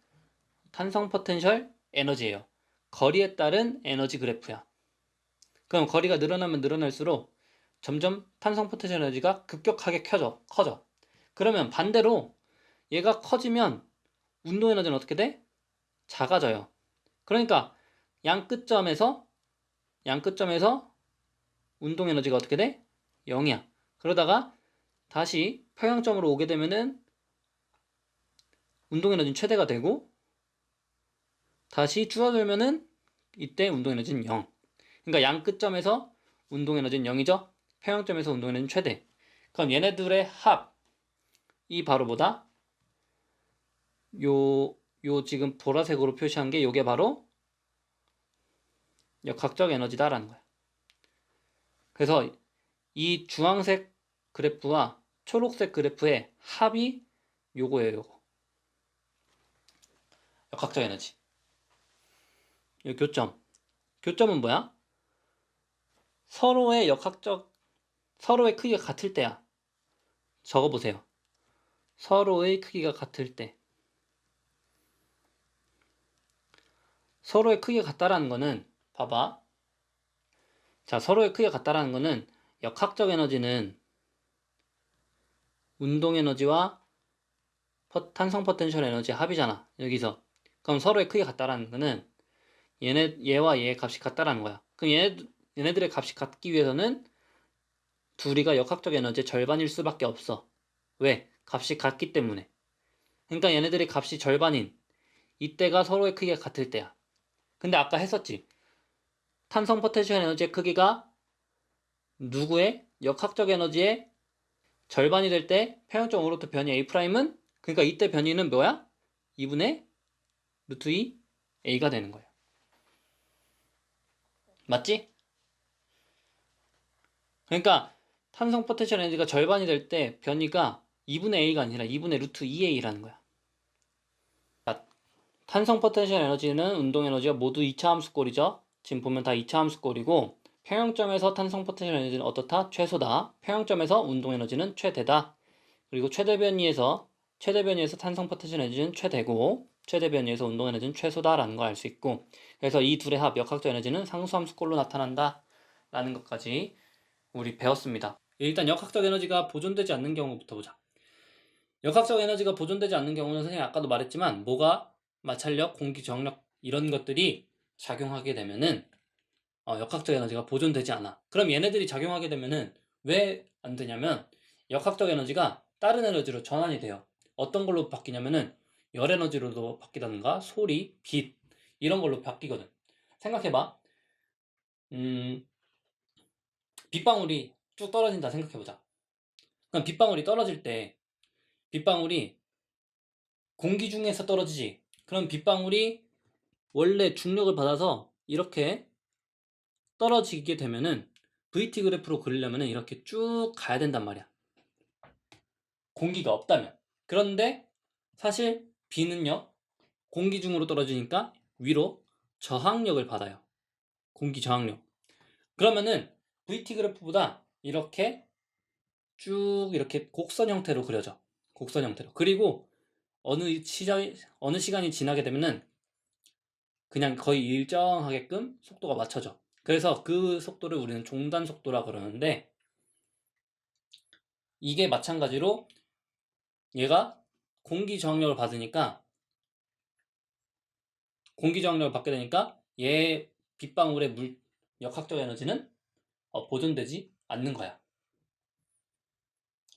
탄성 포텐셜 에너지예요. 거리에 따른 에너지 그래프야. 그럼 거리가 늘어나면 늘어날수록 점점 탄성 포텐셜 에너지가 급격하게 커져. 그러면 반대로 얘가 커지면 운동 에너지는 어떻게 돼? 작아져요. 그러니까 양 끝점에서 운동 에너지가 어떻게 돼? 0이야. 그러다가 다시 평형점으로 오게 되면은 운동 에너지는 최대가 되고 다시 줄어들면은 이때 운동 에너지는 0. 그러니까 양 끝점에서 운동 에너지는 0이죠. 평형점에서 운동 에너지는 최대. 그럼 얘네들의 합이 바로 뭐다? 요 지금 보라색으로 표시한 게 요게 바로 역학적 에너지다라는 거야. 그래서 이 주황색 그래프와 초록색 그래프의 합이 요거예요. 요거. 역학적 에너지. 이 교점. 교점은 뭐야? 서로의 크기가 같을 때야. 적어보세요. 서로의 크기가 같을 때. 서로의 크기가 같다라는 거는 봐봐. 자, 서로의 크기가 같다라는 거는 역학적 에너지는 운동 에너지와 탄성 포텐셜 에너지의 합이잖아. 여기서. 그럼 서로의 크기가 같다라는 거는 얘와 얘의 값이 같다라는 거야. 그럼 얘네들의 값이 같기 위해서는 둘이가 역학적 에너지의 절반일 수밖에 없어. 왜? 값이 같기 때문에. 그러니까 얘네들의 값이 절반인 이때가 서로의 크기가 같을 때야. 근데 아까 했었지. 탄성 포텐셜 에너지의 크기가 누구의 역학적 에너지의 절반이 될 때 평형점 오르트 변이 A'은 그러니까 이때 변이는 뭐야? 2분의 루트 2 A가 되는 거야. 맞지? 그러니까 탄성 포텐셜 에너지가 절반이 될 때 변이가 2분의 A가 아니라 2분의 루트 2A라는 거야. 탄성 포텐셜 에너지는 운동 에너지가 모두 2차 함수꼴이죠. 지금 보면 다 2차 함수꼴이고 평형점에서 탄성 포텐셜 에너지는 어떻다? 최소다. 평형점에서 운동 에너지는 최대다. 그리고 최대 변이에서 탄성 포텐셜 에너지는 최대고 최대 변이에서 운동 에너지는 최소다라는 걸 알 수 있고 그래서 이 둘의 합 역학적 에너지는 상수함수꼴로 나타난다 라는 것까지 우리 배웠습니다. 일단 역학적 에너지가 보존되지 않는 경우부터 보자. 역학적 에너지가 보존되지 않는 경우는 선생님이 아까도 말했지만 뭐가 마찰력, 공기 저항력 이런 것들이 작용하게 되면은 역학적 에너지가 보존되지 않아. 그럼 얘네들이 작용하게 되면은 왜 안 되냐면 역학적 에너지가 다른 에너지로 전환이 돼요. 어떤 걸로 바뀌냐면은 열 에너지로도 바뀌다든가 소리, 빛 이런 걸로 바뀌거든. 생각해봐. 빗방울이 쭉 떨어진다 생각해보자. 그럼 빗방울이 떨어질 때 빗방울이 공기 중에서 떨어지지. 그럼 빗방울이 원래 중력을 받아서 이렇게 떨어지게 되면은 VT 그래프로 그리려면은 이렇게 쭉 가야 된단 말이야. 공기가 없다면. 그런데 사실 비는요, 공기 중으로 떨어지니까 위로 저항력을 받아요. 공기 저항력. 그러면은 VT 그래프보다 이렇게 쭉 이렇게 곡선 형태로 그려져. 곡선 형태로. 그리고 어느 시간이 지나게 되면은 그냥 거의 일정하게끔 속도가 맞춰져. 그래서 그 속도를 우리는 종단 속도라 그러는데 이게 마찬가지로 얘가 공기 저항력을 받으니까 공기 저항력을 받게 되니까 얘 빗방울의 역학적 에너지는 보존되지 않는 거야.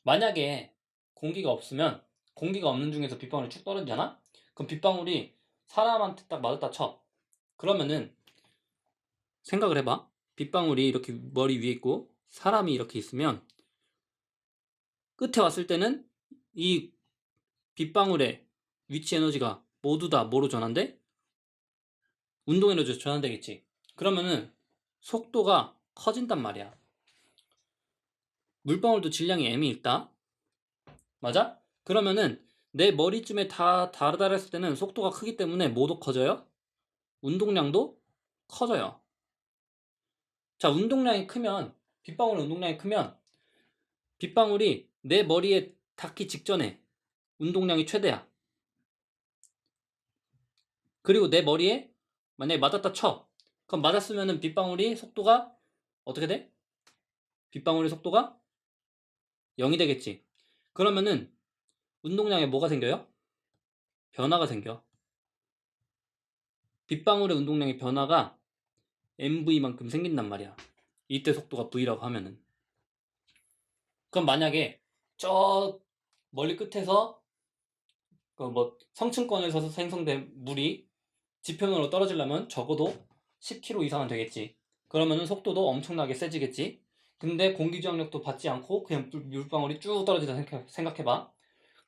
만약에 공기가 없는 중에서 빗방울이 쭉 떨어지잖아? 그럼 빗방울이 사람한테 딱 맞았다 쳐. 그러면은 생각을 해봐. 빗방울이 이렇게 머리 위에 있고 사람이 이렇게 있으면 끝에 왔을 때는 이 빗방울의 위치 에너지가 모두 다 뭐로 전환돼? 운동 에너지로 전환되겠지. 그러면은 속도가 커진단 말이야. 물방울도 질량이 m이 있다. 맞아? 그러면은 내 머리쯤에 다 달았을 때는 속도가 크기 때문에 뭐도 커져요? 운동량도 커져요. 자, 빗방울의 운동량이 크면 빗방울이 내 머리에 닿기 직전에 운동량이 최대야. 그리고 내 머리에 만약에 맞았다 쳐. 그럼 맞았으면은 빗방울이 속도가 어떻게 돼? 빗방울의 속도가 0이 되겠지. 그러면은 운동량에 뭐가 생겨요? 변화가 생겨. 빗방울의 운동량의 변화가 mv만큼 생긴단 말이야. 이때 속도가 v라고 하면은. 그럼 만약에 저 멀리 끝에서 성층권에서 생성된 물이 지표면으로 떨어지려면 적어도 10km 이상은 되겠지. 그러면은 속도도 엄청나게 세지겠지. 근데 공기 저항력도 받지 않고 그냥 물방울이 쭉 떨어지다 생각해봐.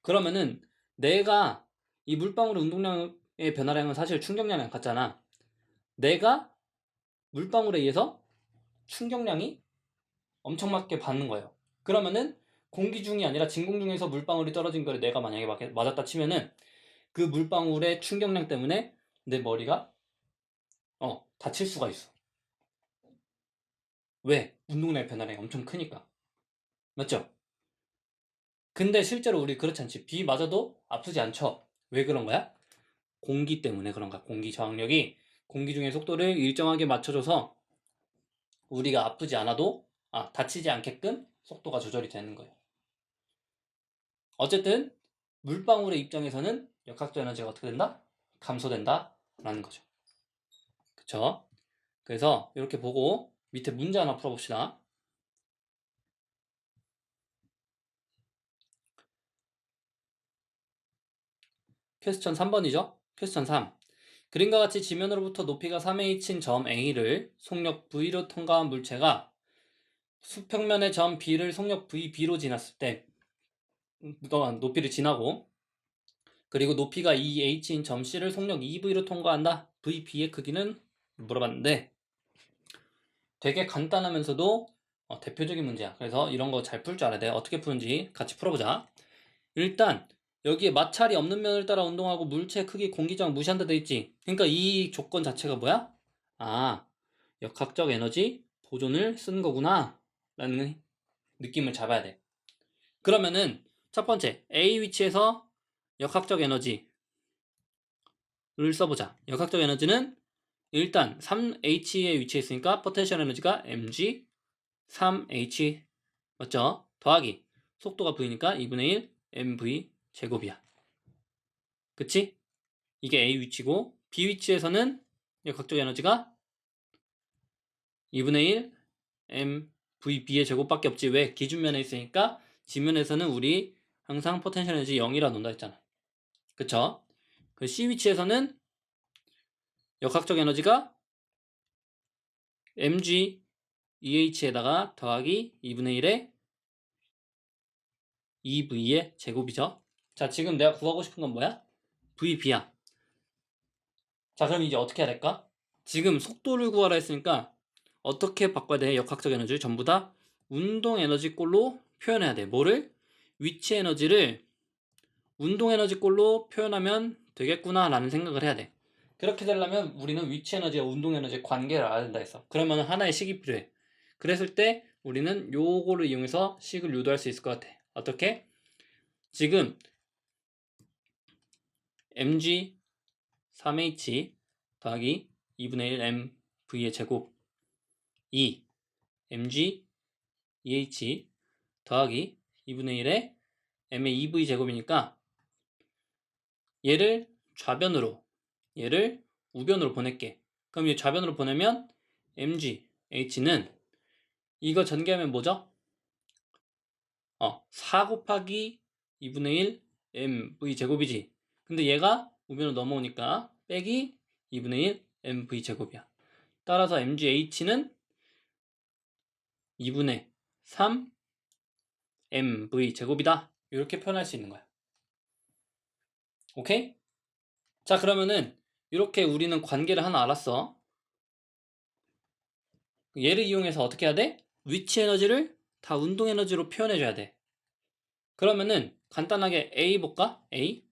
그러면은 내가 이 물방울의 운동량의 변화량은 사실 충격량이랑 같잖아. 내가 물방울에 의해서 충격량이 엄청 맞게 받는 거예요. 그러면은 공기 중이 아니라 진공 중에서 물방울이 떨어진 거를 내가 만약에 맞았다 치면은 그 물방울의 충격량 때문에 내 머리가 다칠 수가 있어. 왜? 운동량의 변화량이 엄청 크니까. 맞죠? 근데 실제로 우리 그렇지 않지. 비 맞아도 아프지 않죠. 왜 그런 거야? 공기 때문에 그런 거야. 공기 저항력이 공기 중의 속도를 일정하게 맞춰줘서 우리가 아프지 않아도 다치지 않게끔 속도가 조절이 되는 거예요. 어쨌든 물방울의 입장에서는 역학적 에너지가 어떻게 된다? 감소된다 라는 거죠. 그쵸? 그래서 이렇게 보고 밑에 문제 하나 풀어봅시다. 퀘스천 3번이죠? 퀘스천 3. 그림과 같이 지면으로부터 높이가 3h인 점 A를 속력 V로 통과한 물체가 수평면의 점 B를 속력 VB로 지났을 때 높이를 지나고 그리고 높이가 2h인 점 C를 속력 2V로 통과한다. VB의 크기는 물어봤는데 되게 간단하면서도 대표적인 문제야. 그래서 이런 거 잘 풀 줄 알아야 돼. 어떻게 푸는지 같이 풀어보자. 일단 여기에 마찰이 없는 면을 따라 운동하고 물체 크기 공기저항 무시한다 돼 있지. 그러니까 이 조건 자체가 뭐야? 역학적 에너지 보존을 쓰는 거구나 라는 느낌을 잡아야 돼. 그러면은 첫 번째 A 위치에서 역학적 에너지를 써보자. 역학적 에너지는 일단 3H에 위치해 있으니까 포텐셜 에너지가 mg 3H 맞죠? 더하기 속도가 V니까 2분의 1 mv 제곱이야. 그치? 이게 A 위치고 B 위치에서는 역학적 에너지가 2분의 1 mvb의 제곱밖에 없지. 왜? 기준면에 있으니까 지면에서는 우리 항상 포텐셜 에너지 0이라 논다 했잖아. 그쵸? 그 C 위치에서는 역학적 에너지가 mg 2h에다가 더하기 2분의 1에 2v의 제곱이죠. 자, 지금 내가 구하고 싶은 건 뭐야? vb야. 자, 그럼 이제 어떻게 해야 될까? 지금 속도를 구하라 했으니까 어떻게 바꿔야 돼? 역학적 에너지를 전부 다 운동 에너지 꼴로 표현해야 돼. 뭐를? 위치 에너지를 운동 에너지 꼴로 표현하면 되겠구나 라는 생각을 해야 돼. 그렇게 되려면 우리는 위치 에너지와 운동 에너지의 관계를 알아야 된다 했어. 그러면 하나의 식이 필요해. 그랬을 때 우리는 요거를 이용해서 식을 유도할 수 있을 것 같아. 어떻게? 지금 mg 3h 더하기 2분의 1 mv의 제곱 2 mg 2h 더하기 2분의 1에 m의 2v 제곱이니까 얘를 좌변으로 얘를 우변으로 보낼게. 그럼 이 좌변으로 보내면 mg h는 이거 전개하면 뭐죠? 4 곱하기 2분의 1 mv 제곱이지. 근데 얘가 우변으로 넘어오니까 빼기 2분의 1 mv 제곱이야. 따라서 mgh는 2분의 3 mv 제곱이다. 이렇게 표현할 수 있는 거야. 오케이? 자, 그러면은 이렇게 우리는 관계를 하나 알았어. 얘를 이용해서 어떻게 해야 돼? 위치 에너지를 다 운동 에너지로 표현해 줘야 돼. 그러면은 간단하게 A 볼까? A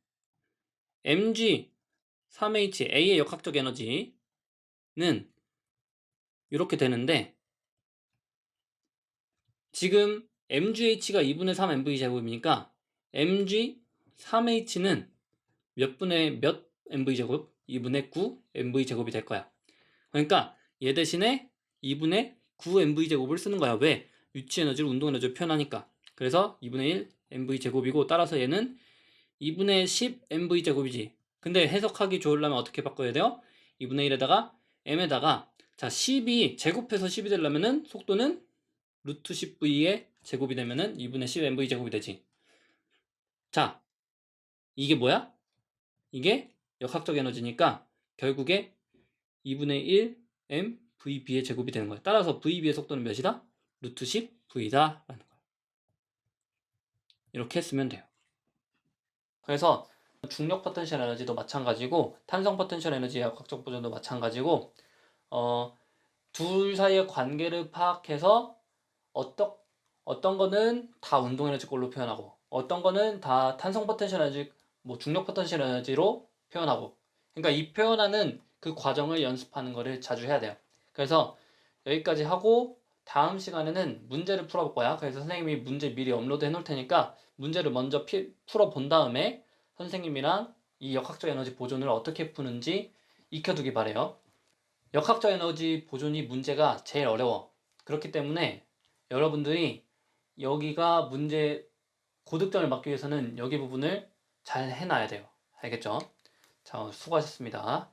mg 3h A의 역학적 에너지는 이렇게 되는데 지금 mgh가 2분의 3 mv 제곱이니까 mg 3h는 몇 분의 몇 mv 제곱? 2분의 9 mv 제곱이 될 거야. 그러니까 얘 대신에 2분의 9 mv 제곱을 쓰는 거야. 왜? 위치 에너지를 운동 에너지로 표현하니까. 그래서 2분의 1 mv 제곱이고 따라서 얘는 2분의 10 mv 제곱이지. 근데 해석하기 좋으려면 어떻게 바꿔야 돼요? 2분의 1에다가 m에다가 자 10이 제곱해서 10이 되려면은 속도는 루트 10v의 제곱이 되면은 2분의 10 mv 제곱이 되지. 자 이게 뭐야? 이게 역학적 에너지니까 결국에 2분의 1 mvb의 제곱이 되는 거야. 따라서 vb의 속도는 몇이다? 루트 10v다 라는 거야. 이렇게 했으면 돼요. 그래서 중력 포텐셜 에너지도 마찬가지고 탄성 포텐셜 에너지의 역학적 보존도 마찬가지고 둘 사이의 관계를 파악해서 어떤 거는 다 운동 에너지 걸로 표현하고 어떤 거는 다 탄성 포텐셜 에너지, 뭐 중력 포텐셜 에너지로 표현하고. 그러니까 이 표현하는 그 과정을 연습하는 거를 자주 해야 돼요. 그래서 여기까지 하고 다음 시간에는 문제를 풀어볼 거야. 그래서 선생님이 문제 미리 업로드 해놓을 테니까 문제를 먼저 풀어본 다음에 선생님이랑 이 역학적 에너지 보존을 어떻게 푸는지 익혀두기 바래요. 역학적 에너지 보존이 문제가 제일 어려워. 그렇기 때문에 여러분들이 여기가 문제 고득점을 맞기 위해서는 여기 부분을 잘 해놔야 돼요. 알겠죠? 자, 수고하셨습니다.